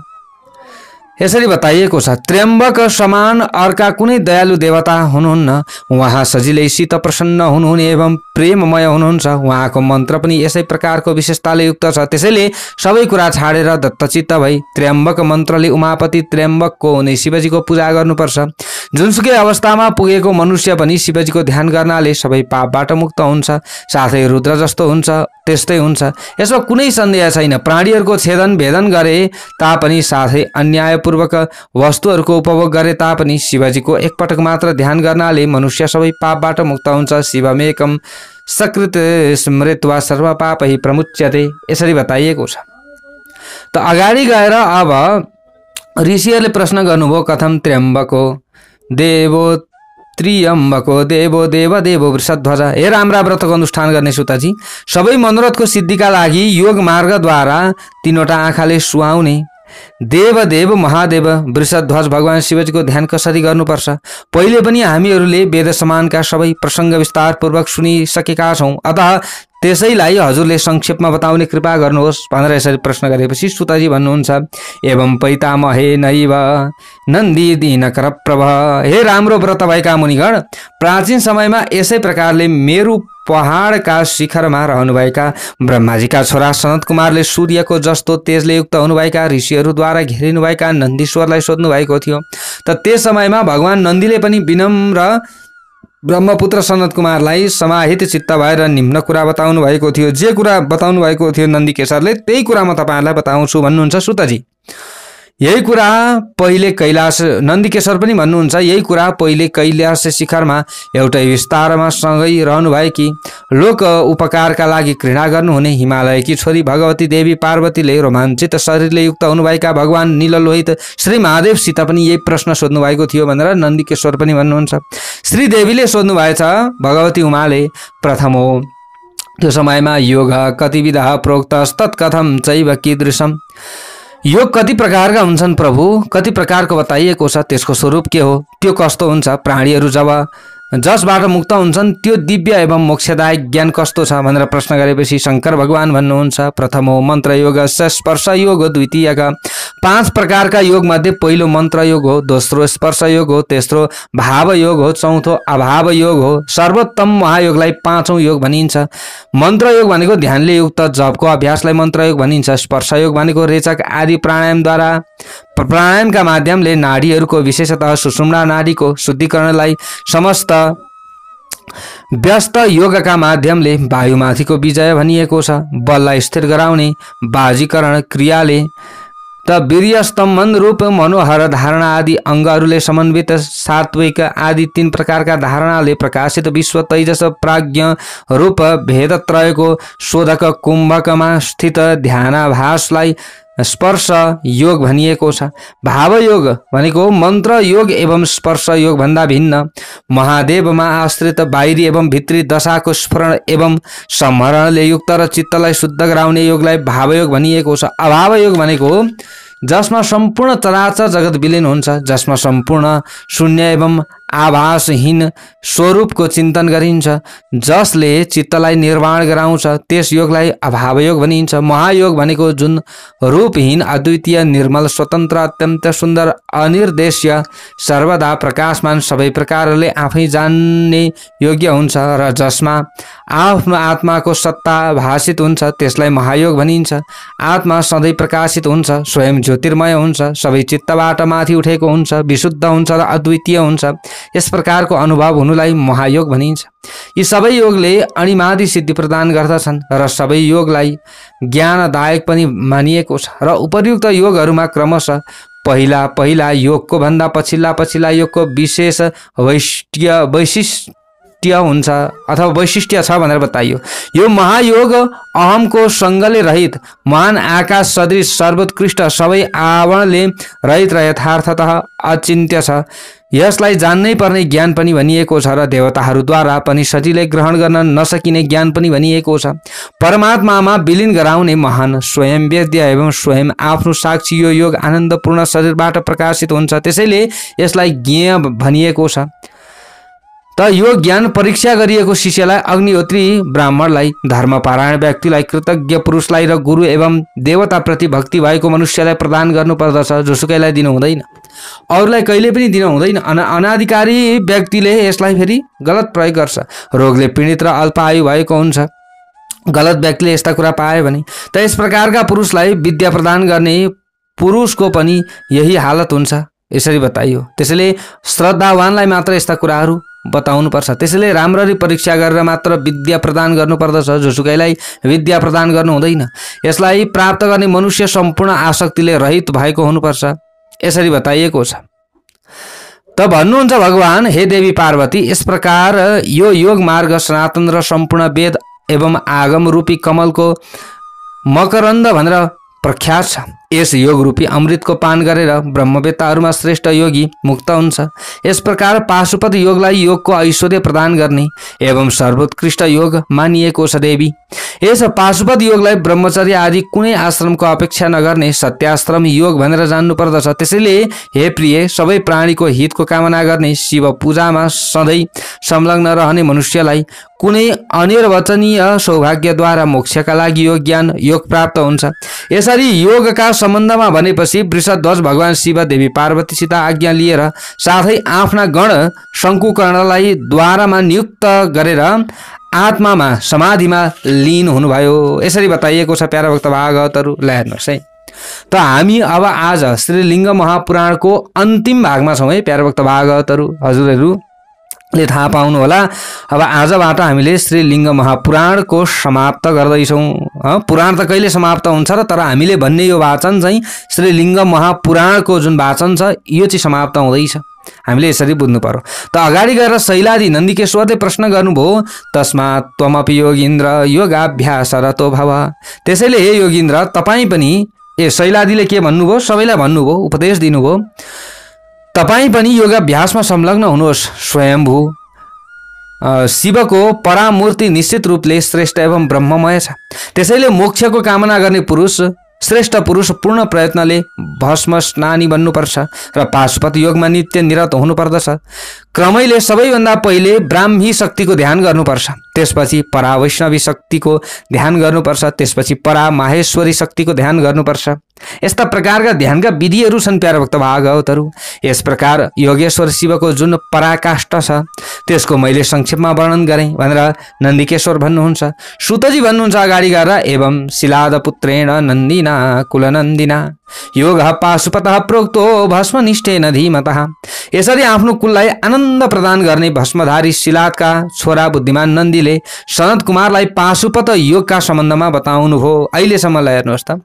यसरी बताइएको छ, त्र्यम्बक समान अर्का कुनै दयालु देवता हुनुहुन्न। उहाँ सजिलैसित प्रसन्न हुनुहुने एवं प्रेममय हुनुहुन्छ। उहाँको मन्त्र पनि यसै प्रकारको विशेषताले युक्त छ। त्यसैले सबै कुरा छाडेर दत्तचित्त भई त्र्यम्बक मन्त्रले उमापति त्र्यम्बकको हुने शिवजीको पूजा गर्नुपर्छ। जुनसुकै अवस्थामा पुगेको मनुष्य पनि शिवजीको ध्यान गर्नाले सबै पापबाट मुक्त हुन्छ, साथै रुद्र जस्तो हुन्छ त्यस्तै हुन्छ। यसमा कुनै सन्देह छैन। प्राणीहरूको छेदन भेदन गरे तापनि साथै अन्यायपूर्वक वस्तुहरूको उपभोग गरे तापनि शिवजीको एकपटक मात्र ध्यान गर्नाले मनुष्य सबै पापबाट मुक्त हुन्छ। शिवमेकं सकृत स्मृत्वा सर्व पापै प्रमुच्यते, यसरी बताइएको छ। त अगाडि गएर अब ऋषिहरूले प्रश्न गर्नुभयो, कथम त्र्यम्बको देवो त्र्यम्बको देवो देव देवो वृषध्वज। हे राम्रा व्रतको अनुष्ठान गर्ने सुतजी, सबै मनोरथको सिद्धिका लागि योग मार्गद्वारा तीनवटा आँखाले सुहाउने देवदेव महादेव वृषध्वज भगवान शिवजीको ध्यान कसरी गर्नुपर्छ पहिले पनि हामीहरूले वेद समानका सबै प्रसङ्ग विस्तारपूर्वक सुनिसकेका छौँ। अतः त्यसैलाई हजुरले संक्षेपमा बताउने कृपा गर्नुहोस् भनेर यसरी प्रश्न गरेपछि सुतजी भन्नुहुन्छ, एवं पैतामहे नैव नन्दी दीनकर प्रभ। हे राम्रो व्रत भएका मुनिगण, प्राचीन समयमा यसै प्रकारले मेरु पहाडका शिखरमा रहनुभएका ब्रह्माजीका छोरा सनत कुमारले सूर्यको जस्तो तेजले युक्त हुनुभएका ऋषिहरूद्वारा घेरिनुभएका नन्दीश्वरलाई सोध्नु भएको थियो। त त्यस समयमा भगवान नन्दीले पनि विनम्र ब्रह्मपुत्र सनत कुमारलाई समाहित चित्त भएर निम्न कुरा बताउनु भएको थियो। जे कुरा बताउनु भएको थियो नन्दीकेशरले, त्यही कुरा म तपाईँहरूलाई बताउँछु भन्नुहुन्छ सुतजी। यही कुरा पहिले कैलाश, नन्दीकेशर पनि भन्नुहुन्छ, यही कुरा पहिले कैलाश शिखरमा एउटै विस्तारमा सँगै रहनुभएकी लोक उपकारका लागि घृणा गर्नुहुने हिमालयकी छोरी भगवती देवी पार्वतीले रोमाञ्चित शरीरले युक्त हुनुभएका भगवान नीललोहित श्री महादेवसित पनि यही प्रश्न सोध्नु भएको थियो भनेर नन्दीकेश्वर पनि भन्नुहुन्छ। श्रीदेवीले सोध्नु भएछ, भगवती उमाले, प्रथम हो त्यो समयमा योग कति विधा प्रोक्त तत्कथम चैव कीदृशम। योग कति प्रकारका हुन्छन् प्रभु, कति प्रकारको बताइएको छ, त्यसको स्वरूप के हो, त्यो कस्तो हुन्छ, प्राणीहरू जब जसबाट मुक्त हुन्छन् त्यो दिव्य एवं मोक्षदायक ज्ञान कस्तो छ भनेर प्रश्न गरेपछि शङ्कर भगवान भन्नुहुन्छ, प्रथम हो मन्त्र योग स्पर्श योग द्वितीयका। 5 प्रकारका योग मध्ये पहिलो मन्त्र योग हो, दोस्रो स्पर्श योग हो, तेस्रो भाव योग हो, चौथो अभाव योग हो। सर्वोत्तम महायोगलाई 5औं योग भनिन्छ। मन्त्र योग भनेको ध्यानले युक्त जपको अभ्यासलाई मन्त्र योग भनिन्छ। स्पर्श योग भनेको रेचक आदि प्राणायामका माध्यमले नाडीहरूको विशेषतः सुषुम्ना नाडीको शुद्धिकरणलाई, समस्त व्यस्त योगका माध्यमले वायुमाथिको विजय भनिएको छ। बललाई स्थिर गराउने बाजीकरण क्रियाले त वीर्य स्तम्भन रूप मनोहर धारणा आदि अङ्गहरूले समन्वित सात्विक आदि 3 प्रकारका धारणाले प्रकाशित विश्व तैजस प्राज्ञ रूप भेदत्रयको शोधक कुम्भकमा स्थित ध्यानाभासलाई स्पर्श योग भनिएको छ। भाव योग भनेको मन्त्र योग एवं स्पर्श योग भन्दा भिन्न महादेवमा आश्रित बाहिरी एवं भित्री दशाको स्फुरण एवं सम्हरणले युक्त र चित्तलाई शुद्ध गराउने योगलाई भाव योग भनिएको छ। अभाव योग भनेको जसमा सम्पूर्ण चराचर जगत विलीन हुन्छ, जसमा सम्पूर्ण शून्य एवं आभासहीन स्वरूपको चिन्तन गरिन्छ, जसले चित्तलाई निर्वाण गराउँछ, त्यस योगलाई अभाव योग भनिन्छ। महायोग भनेको जुन रूपहीन अद्वितीय निर्मल स्वतन्त्र अत्यन्त सुन्दर अनिर्देश्य सर्वदा प्रकाशमान सबै प्रकारले आफै जान्ने योग्य हुन्छ र जसमा आफ्नो आत्माको सत्ता भाषित हुन्छ त्यसलाई महायोग भनिन्छ। आत्मा सधैँ प्रकाशित हुन्छ, स्वयं ज्योतिर्मय हुन्छ, सबै चित्तबाट माथि उठेको हुन्छ, विशुद्ध हुन्छ र अद्वितीय हुन्छ। यस प्रकारको अनुभव हुनुलाई महायोग भनिन्छ। यी सबै योगले अणिमादि सिद्धि प्रदान गर्दछन् र सबै योगलाई ज्ञानदायक पनि मानिएको छ र उपर्युक्त योगहरूमा क्रमशः पहिला योगको भन्दा पछिल्ला योगको विशेष वैशिष्ट्य हुन्छ अथवा वैशिष्ट्य छ भनेर बताइयो। यो महायोग अहमको सङ्गले रहित महान आकाश सदृश सर्वोत्कृष्ट सबै आवरणले रहित र यथार्थतः अचिन्त्य छ। यसलाई जान्नै पर्ने ज्ञान पनि भनिएको छ र देवताहरूद्वारा पनि सजिलै ग्रहण गर्न नसकिने ज्ञान पनि भनिएको छ। परमात्मामा विलीन गराउने महान स्वयं वेद्य एवं स्वयं आफ्नो साक्षी यो योग आनन्दपूर्ण शरीरबाट प्रकाशित हुन्छ, त्यसैले यसलाई ज्ञेय भनिएको छ। त यो ज्ञान परीक्षा गरिएको शिष्यलाई, अग्निहोत्री ब्राह्मणलाई, धर्मपरायण व्यक्तिलाई, कृतज्ञ पुरुषलाई र गुरु एवं देवताप्रति भक्ति भएको मनुष्यलाई प्रदान गर्नुपर्दछ, जोसुकैलाई दिनु हुँदैन, अरूलाई कहिले पनि दिनु हुँदैन। अनाधिकारी व्यक्तिले यसलाई फेरि गलत प्रयोग गर्छ, रोगले पीडित र अल्पायु भएको हुन्छ। गलत व्यक्तिले यस्ता कुरा पाए भने त यस प्रकारका पुरुषलाई विद्या प्रदान गर्ने पुरुषको पनि यही हालत हुन्छ, यसरी बताइयो। त्यसैले श्रद्धावानलाई मात्र यस्ता कुराहरू बताउनुपर्छ। त्यसैले राम्ररी परीक्षा गरेर मात्र विद्या प्रदान गर्नुपर्दछ, जोसुकैलाई विद्या प्रदान गर्नु हुँदैन। यसलाई प्राप्त गर्ने मनुष्य सम्पूर्ण आसक्तिले रहित भएको हुनुपर्छ, यसरी बताइएको छ। त भन्नुहुन्छ भगवान, हे देवी पार्वती, यस प्रकार यो योग मार्ग सनातन र सम्पूर्ण वेद एवं आगम रूपी कमलको मकरन्द भनेर प्रख्यात छ। यस योग रूपी अमृतको पान गरेर ब्रह्मवेत्ताहरूमा श्रेष्ठ योगी मुक्त हुन्छ। यस प्रकार पाशुपत योगलाई योगको ऐश्वर्य प्रदान गर्ने एवं सर्वोत्कृष्ट योग मानिएको छ देवी। यस पाशुपत योगलाई ब्रह्मचर्य आदि कुनै आश्रमको अपेक्षा नगर्ने सत्याश्रम योग भनेर जान्नु पर्दछ। त्यसैले हे प्रिय, सबै प्राणीको हितको कामना गर्ने शिव पूजामा सधैँ संलग्न रहने मनुष्यलाई कुनै अनिर्वचनीय सौभाग्यद्वारा मोक्षका लागि योग ज्ञान योग प्राप्त हुन्छ। यसरी योगका सम्बन्धमा भनेपछि वृषध्वज भगवान शिव देवी पार्वतीसित आज्ञा लिएर साथै आफ्ना गण शङ्कुकर्णलाई द्वारामा नियुक्त गरेर आत्मामा समाधिमा लीन हुनुभयो, यसरी बताइएको छ। प्यारा भक्त भागवतहरू, ल हेर्नुहोस् है। त हामी अब आज श्रीलिङ्ग महापुराणको अन्तिम भागमा छौँ है प्यारा भक्त भागवतहरू, हजुरहरूले थाहा पाउनु होला। अब आजबाट हामीले श्रीलिङ्ग महापुराणको समाप्त गर्दैछौँ। पुराण त कहिले समाप्त हुन्छ र, तर हामीले भन्ने यो वाचन चाहिँ श्रीलिङ्ग महापुराणको जुन वाचन छ यो चाहिँ समाप्त हुँदैछ, हामीले यसरी बुझ्नु पर्यो। त अगाडि गएर शैलादि नन्दिकेश्वरले प्रश्न गर्नुभयो, तस्मात् त्वमपि योगीन्द्र योगाभ्यासरतो भव। त्यसैले हे योगीन्द्र, तपाईँ पनि, शैलादिले के भन्नुभयो, सबैलाई भन्नुभयो, उपदेश दिनुभयो, तपाईँ पनि योगाभ्यासमा संलग्न हुनुहोस्। स्वयम्भू शिवको परामूर्ति निश्चित रूपले श्रेष्ठ एवं ब्रह्ममय छ। त्यसैले मोक्षको कामना गर्ने पुरुष, श्रेष्ठ पुरुष पूर्ण प्रयत्नले भस्म स्नानी बन्नुपर्छ र पाशुपत योगमा नित्य निरत हुनुपर्दछ। क्रमैले सबैभन्दा पहिले ब्राह्मी शक्तिको ध्यान गर्नुपर्छ, त्यसपछि परावैष्णवी शक्तिको ध्यान गर्नुपर्छ, त्यसपछि परामाहेश्वरी शक्तिको ध्यान गर्नुपर्छ। यस्ता प्रकारका ध्यानका विधिहरू छन् प्यारा भक्त भागवतहरू। यस प्रकार योगेश्वर शिवको जुन पराकाष्ठ छ त्यसको मैले संक्षेपमा वर्णन गरेँ भनेर नन्दिकेश्वर भन्नुहुन्छ। सुतजी भन्नुहुन्छ अगाडि गएर, एवं शिलादपुत्रेण नन्दिना कुलनन्दिना योग पाशुपतः प्रोक्तो भस्मनिष्ठेन धीमतः। यसरी आफ्नो कुललाई आनन्द प्रदान गर्ने भस्मधारी शिलादका छोरा बुद्धिमान नन्दीले सनत कुमारलाई पाशुपत योगका सम्बन्धमा बताउनुभयो। अहिलेसम्म हेर्नुहोस् त,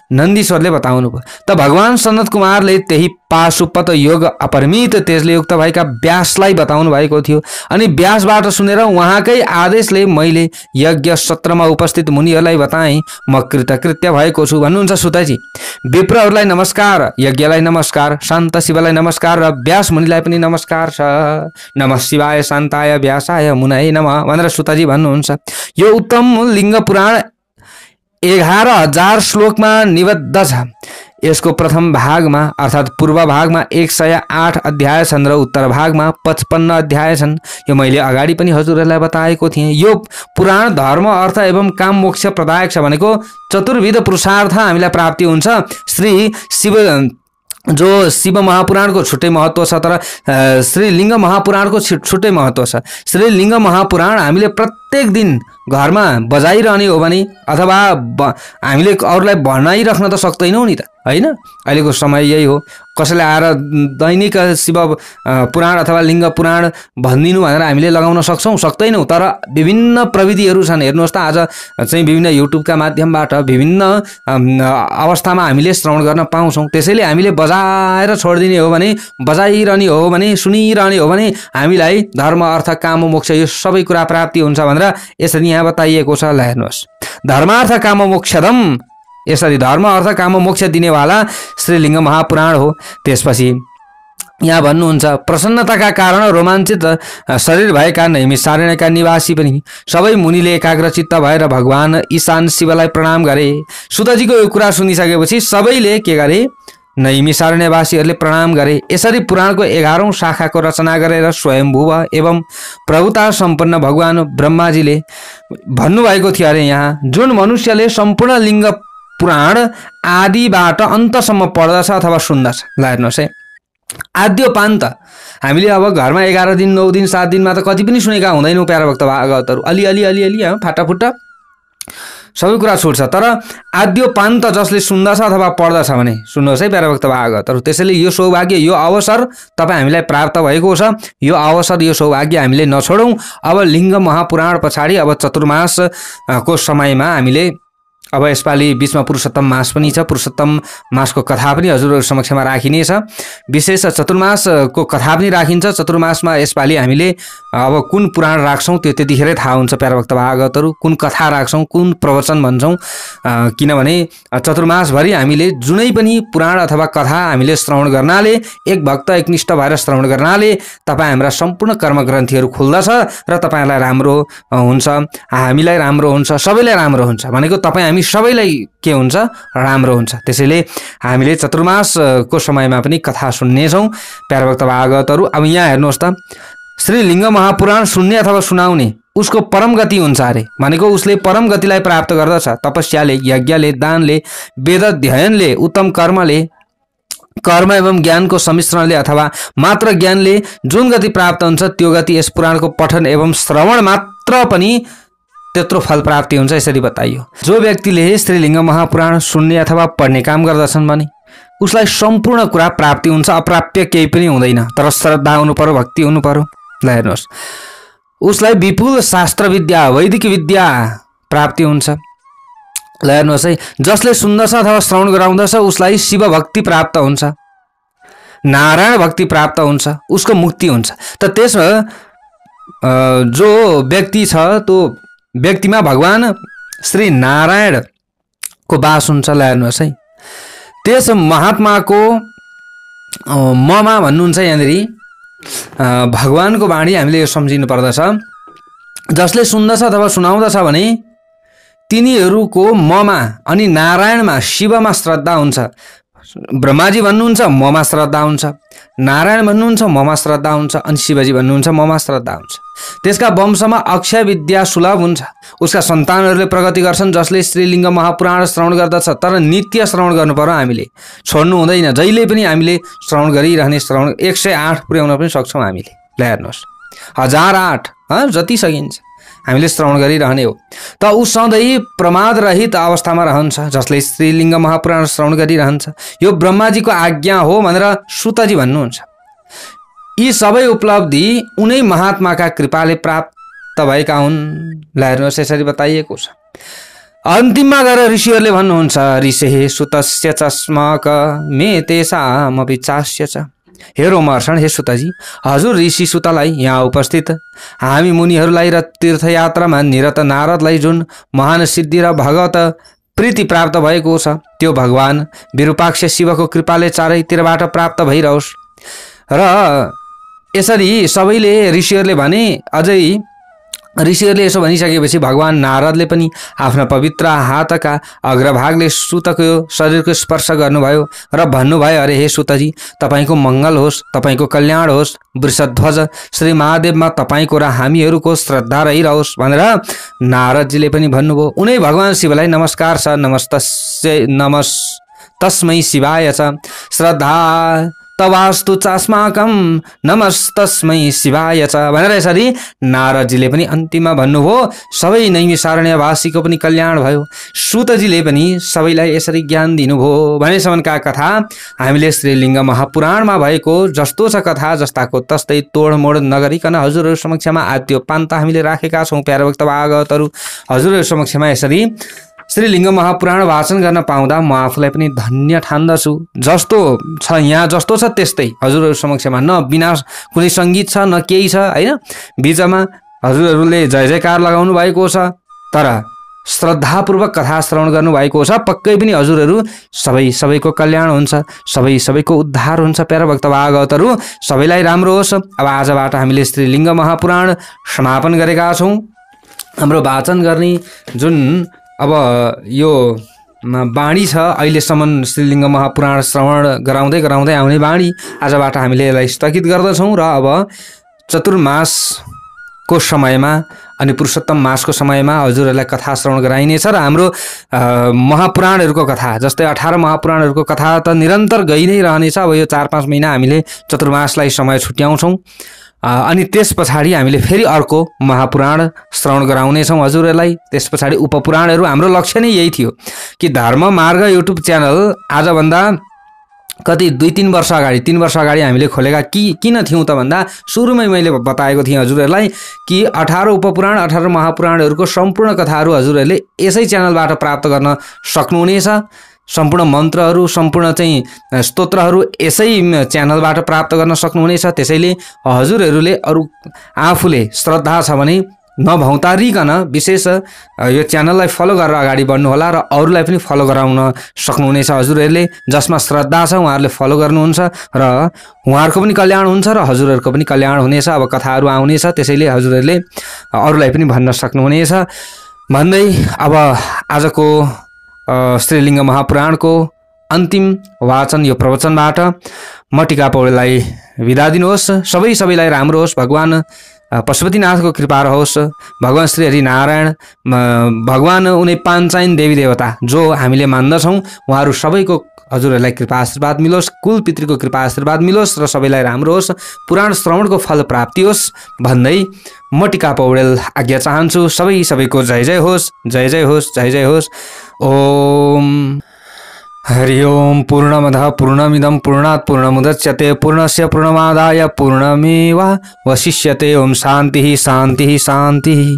नन्दीश्वरले बताउनुभयो। त भगवान सनत कुमारले त्यही पाशुपत योग अपरिमित तेजले युक्त भएका व्यासलाई बताउनु भएको थियो। अनि व्यासबाट सुनेर उहाँकै आदेशले मैले यज्ञ सत्रमा उपस्थित मुनिहरूलाई बताएँ, म कृतकृत्य भएको छु भन्नुहुन्छ सुतजी। विप्रहरूलाई नमस्कार, यज्ञलाई नमस्कार, शान्त शिवलाई नमस्कार र व्यास मुनिलाई पनि नमस्कार छ। नमः शिवाय शान्ताय व्यासाय मुनये नमः भनेर सुतजी भन्नुहुन्छ। यो उत्तम लिङ्ग पुराण 11,000 श्लोकमा निबद्ध छ। यसको प्रथम भागमा अर्थात् पूर्व भागमा 108 अध्याय छन् र उत्तर भागमा 55 अध्याय छन्। यो मैले अगाडि पनि हजुरहरूलाई बताएको थिएँ। यो पुराण धर्म अर्थ एवं काम मोक्ष प्रदायक छ भनेको चतुर्विध पुरुषार्थ हामीलाई प्राप्ति हुन्छ। श्री शिव जो शिव महापुराणको छुट्टै महत्त्व छ, तर श्रीलिङ्ग महापुराणको छुट्टै महत्त्व छ। श्रीलिङ्ग महापुराण हामीले प्रत्येक दिन घरमा बजाइरहने हो भने अथवा हामीले अरूलाई भनाइराख्न त सक्दैनौँ नि त, होइन? अहिलेको समय यही हो। कसैले आएर दैनिक शिव पुराण अथवा लिङ्ग पुराण भनिदिनु भनेर हामीले लगाउन सक्छौँ? सक्दैनौँ। तर विभिन्न प्रविधिहरू छन्। हेर्नुहोस् त, आज चाहिँ विभिन्न युट्युबका माध्यमबाट विभिन्न अवस्थामा हामीले श्रवण गर्न पाउँछौँ। त्यसैले हामीले बजाएर छोडिदिने हो भने, बजाइरहने हो भने, सुनिरहने हो भने हामीलाई धर्म अर्थ काम मोक्ष यो सबै कुरा प्राप्ति हुन्छ भनेर यसरी यहाँ बताइएको छ। ल हेर्नुहोस्, धर्मार्थ काम मोक्षदम, यसरी धर्म अर्थ काम मोक्ष दिनेवाला श्रीलिङ्ग महापुराण हो। त्यसपछि यहाँ भन्नुहुन्छ, प्रसन्नताका कारण रोमाञ्चित शरीर भएका नैमिषारण्यका निवासी पनि सबै मुनिले एकाग्रचित्त भएर भगवान ईशान शिवलाई प्रणाम गरे। सुतजीको यो कुरा सुनिसकेपछि सबैले के गरे? नैमिषारण्यवासीहरूले प्रणाम गरे। यसरी पुराणको 11औं शाखाको रचना गरेर स्वयम्भुव एवं प्रभुता सम्पन्न भगवान ब्रह्माजीले भन्नुभएको थियो अरे यहाँ, जुन मनुष्यले सम्पूर्ण लिङ्ग पुराण आदिबाट अन्तसम्म पढ्दछ अथवा सुन्दछ। ल हेर्नुहोस् है, आद्योपान्त हामीले अब घरमा 11 दिन 9 दिन 7 दिनमा त कति पनि सुनेका हुँदैनौँ प्यारा भक्त भागवतहरू, अलि फाटाफुट्टा सबै कुरा छुट्छ। तर आद्योपान्त जसले सुन्दछ अथवा पढ्दछ भने सुन्नुहोस् है प्यारा भक्त भागवतहरू। त्यसैले यो सौभाग्य, यो अवसर तपाईँ हामीलाई प्राप्त भएको छ। यो अवसर, यो सौभाग्य हामीले नछोडौँ। अब लिङ्ग महापुराण पछाडि अब चतुर्मासको समयमा हामीले अब यसपालि बीचमा पुरुषोत्तम मास पनि छ। पुरुषोत्तम मासको कथा पनि हजुरहरू समक्षमा राखिनेछ। विशेष चतुर्मासको कथा पनि राखिन्छ। चतुर्मासमा यसपालि हामीले अब कुन पुराण राख्छौँ त्यो त्यतिखेरै थाहा हुन्छ प्यारा भक्त भागवतहरू, कुन कथा राख्छौँ, कुन प्रवचन भन्छौँ। किनभने चतुर्मासभरि हामीले जुनै पनि पुराण अथवा कथा हामीले श्रवण गर्नाले, एक भक्त एकनिष्ठ भएर श्रवण गर्नाले तपाईँ हाम्रा सम्पूर्ण कर्मग्रन्थीहरू खुल्दछ र तपाईँलाई राम्रो हुन्छ, हामीलाई राम्रो हुन्छ, सबैलाई राम्रो हुन्छ। भनेको तपाईँ हामी सबैलाई के हुन्छ, राम्रो हुन्छ। त्यसैले हामीले चतुर्मासको समयमा पनि कथा सुन्नेछौँ प्यारा भक्त भागवतहरू। अब यहाँ हेर्नुहोस् त, श्री लिङ्ग महापुराण सुन्ने अथवा सुनाउने उसको परम गति हुन्छ अरे। भनेको उसले परम गतिलाई प्राप्त गर्दछ। तपस्याले, यज्ञले, दानले, वेद अध्ययनले, उत्तम कर्मले, कर्म एवं ज्ञानको सम्मिश्रणले अथवा मात्र ज्ञानले जुन गति प्राप्त हुन्छ त्यो गति यस पुराणको पठन एवं श्रवण मात्र पनि त्यत्रो फल प्राप्ति हुन्छ। यसरी बताइयो, जो व्यक्तिले श्रीलिङ्ग महापुराण सुन्ने अथवा पढ्ने काम गर्दछन् भने उसलाई सम्पूर्ण कुरा प्राप्ति हुन्छ, अप्राप्य केही पनि हुँदैन। तर श्रद्धा हुनु पर्यो, भक्ति हुनु पर्यो। ल हेर्नुहोस्, उसलाई विपुल शास्त्र विद्या, वैदिक विद्या प्राप्ति हुन्छ। ल हेर्नुहोस् है, जसले सुन्दछ अथवा श्रवण गराउँदछ उसलाई शिव भक्ति प्राप्त हुन्छ, नारायण भक्ति प्राप्त हुन्छ, उसको मुक्ति हुन्छ। त त्यसमा जो व्यक्ति छ त्यो व्यक्तिमा भगवान श्री नारायणको वास हुन्छ। ल हेर्नुहोस् है, त्यस महात्माको ममा भन्नुहुन्छ यहाँनिर भगवानको वाणी हामीले यो सम्झिनु पर्दछ। जसले सुन्दछ अथवा सुनाउँदछ भने तिनीहरूको ममा अनि नारायणमा, शिवमा श्रद्धा हुन्छ। ब्रह्माजी भन्नुहुन्छ ममा श्रद्धा हुन्छ, नारायण भन्नुहुन्छ ममा श्रद्धा हुन्छ, अनि शिवजी भन्नुहुन्छ ममा श्रद्धा हुन्छ। त्यसका वंशमा अक्षय विद्या सुलभ हुन्छ। उसका सन्तानहरूले प्रगति गर्छन् जसले श्रीलिङ्ग महापुराण श्रवण गर्दछ। तर नित्य श्रवण गर्नु पर्यो, हामीले छोड्नु हुँदैन। जहिले पनि हामीले श्रवण गरिरहने, श्रवण 108 पुर्याउन पनि सक्छौँ हामीले। ल हेर्नुहोस्, 1008 जति सकिन्छ हामीले श्रवण गरिरहने हो। त ऊ सधैँ प्रमाद रहित अवस्थामा रहन्छ जसले श्रीलिङ्ग महापुराण श्रवण गरिरहन्छ। यो ब्रह्माजीको आज्ञा हो भनेर सुतजी भन्नुहुन्छ। यी सबै उपलब्धि उनै महात्माका कृपाले प्राप्त भएका हुन्। ल हेर्नुहोस्, यसरी बताइएको छ। अन्तिममा गएर ऋषिहरूले भन्नुहुन्छ, ऋषे सुतस्य चस्मक मे तेषामपि चास्य च। हे रोमहर्षण, हे सुतजी, हजुर ऋषि सुतलाई, यहाँ उपस्थित हामी मुनिहरूलाई र तीर्थयात्रामा निरत नारदलाई जुन महान सिद्धि र भगवत प्रीति प्राप्त भएको छ त्यो भगवान विरूपाक्ष शिवको कृपाले चारैतिरबाट प्राप्त भइरहोस्। र यसरी सबैले ऋषिहरूले भने, अझै ऋषिहरूले यसो भनिसकेपछि भगवान नारदले पनि आफ्ना पवित्र हातका अग्रभागले सुतको शरीरको स्पर्श गर्नुभयो र भन्नुभयो, अरे हे सुतजी, तपाईँको मङ्गल होस्, तपाईँको कल्याण होस्। वृषध्वज श्री महादेवमा तपाईँको र हामीहरूको श्रद्धा रहिरहोस् भनेर नारदजीले पनि भन्नुभयो। उनै भगवान शिवलाई नमस्कार छ, तस्मै शिवाय च श्रद्धा तवास्तु चास्माकम नमस्तस्मै शिवाय च भनेर यसरी नारदजीले पनि अन्तिममा भन्नुभयो। सबै नैमिषारण्यवासीको पनि कल्याण भयो। सुतजीले पनि सबैलाई यसरी ज्ञान दिनुभयो भनेसम्मका कथा हामीले श्रीलिङ्ग महापुराणमा भएको जस्तो छ कथा जस्ताको तस्तै तोडमोड नगरिकन हजुरहरू समक्षमा आद्योपान्त हामीले राखेका छौँ। प्यारा भक्त भागवतहरू, हजुरहरू समक्षमा यसरी श्रीलिङ्ग महापुराण वाचन गर्न पाउँदा म आफूलाई पनि धन्य ठान्दछु। जस्तो छ यहाँ, जस्तो छ त्यस्तै हजुरहरू समक्षमा, न बिना कुनै सङ्गीत छ न केही छ होइन। बिचमा हजुरहरूले जय जयकार लगाउनु भएको छ, तर श्रद्धापूर्वक कथा श्रवण गर्नुभएको छ। पक्कै पनि हजुरहरू सबैको कल्याण हुन्छ, सबैको उद्धार हुन्छ। प्यारा भक्त भागवतहरू, सबैलाई राम्रो होस्। अब आजबाट हामीले श्रीलिङ्ग महापुराण समापन गरेका छौँ। हाम्रो वाचन गर्ने जुन अब यो बाणी छ अहिलेसम्म श्रीलिङ्ग महापुराण श्रवण गराउँदै गराउँदै आउने बाणी आजबाट हामीले यसलाई स्थगित गर्दछौँ र अब चतुर्मासको समयमा अनि पुरुषोत्तम मासको समयमा हजुरहरूलाई कथा श्रवण गराइनेछ र हाम्रो महापुराणहरूको कथा जस्तै 18 महापुराणहरूको कथा त निरन्तर गइ नै रहनेछ। अब यो 4-5 महिना हामीले चतुर्मासलाई समय छुट्याउँछौँ अनि त्यस पछाडि हामीले फेरि अर्को महापुराण श्रवण गराउनेछौँ हजुरहरूलाई। त्यस पछाडि उपपुराणहरू। हाम्रो लक्ष्य नै यही थियो कि धर्म मार्ग युट्युब च्यानल आजभन्दा कति 2-3 वर्ष अगाडि 3 वर्ष अगाडि हामीले खोलेका किन थियौँ त भन्दा सुरुमै मैले बताएको थिएँ हजुरहरूलाई कि 18 उपपुराण 18 महापुराणहरूको सम्पूर्ण कथाहरू हजुरहरूले यसै च्यानलबाट प्राप्त गर्न सक्नुहुनेछ। सम्पूर्ण मन्त्रहरू सम्पूर्ण चाहिँ स्तोत्रहरू यसै च्यानलबाट प्राप्त गर्न सक्नुहुनेछ। त्यसैले हजुरहरूले अरू आफूले श्रद्धा छ भने नभौतारिकन विशेष यो च्यानललाई फलो गरेर अगाडि बढ्नुहोला र अरूलाई पनि फलो गराउन सक्नुहुनेछ। हजुरहरूले जसमा श्रद्धा छ उहाँहरूले फलो गर्नुहुन्छ र उहाँहरूको पनि कल्याण हुन्छ र हजुरहरूको पनि कल्याण हुनेछ। अब कथाहरू आउनेछ त्यसैले हजुरहरूले अरूलाई पनि भन्न सक्नुहुनेछ भन्दै अब आजको श्रीलिङ्ग महापुराणको अन्तिम वाचन यो प्रवचनबाट म टिका पौडेललाई बिदा दिनुहोस्। सबैलाई राम्रो होस्। भगवान पशुपतिनाथको कृपा रहोस्। भगवान श्री हरिनारायण भगवान उनी पाञ्चायन देवी देवता जो हामीले मान्दछौँ उहाँहरू सबैको हजुरहरूलाई कृपा आशीर्वाद मिलोस्। कुल पितृको कृपा आशीर्वाद मिलोस् र सबैलाई राम्रो होस्। पुराण श्रवणको फल प्राप्ति होस् भन्दै म टिका पौडेल आज्ञा चाहन्छु। सबैको जय जय होस्। जय जय होस्। जय जय होस्। ओम हरि ओम। पूर्णमदः पूर्णमिदं पूर्णात् पूर्णमुदच्यते पूर्णस्य पूर्णमादाय पूर्णमेवावशिष्यते। ओम शान्तिः शान्तिः शान्तिः।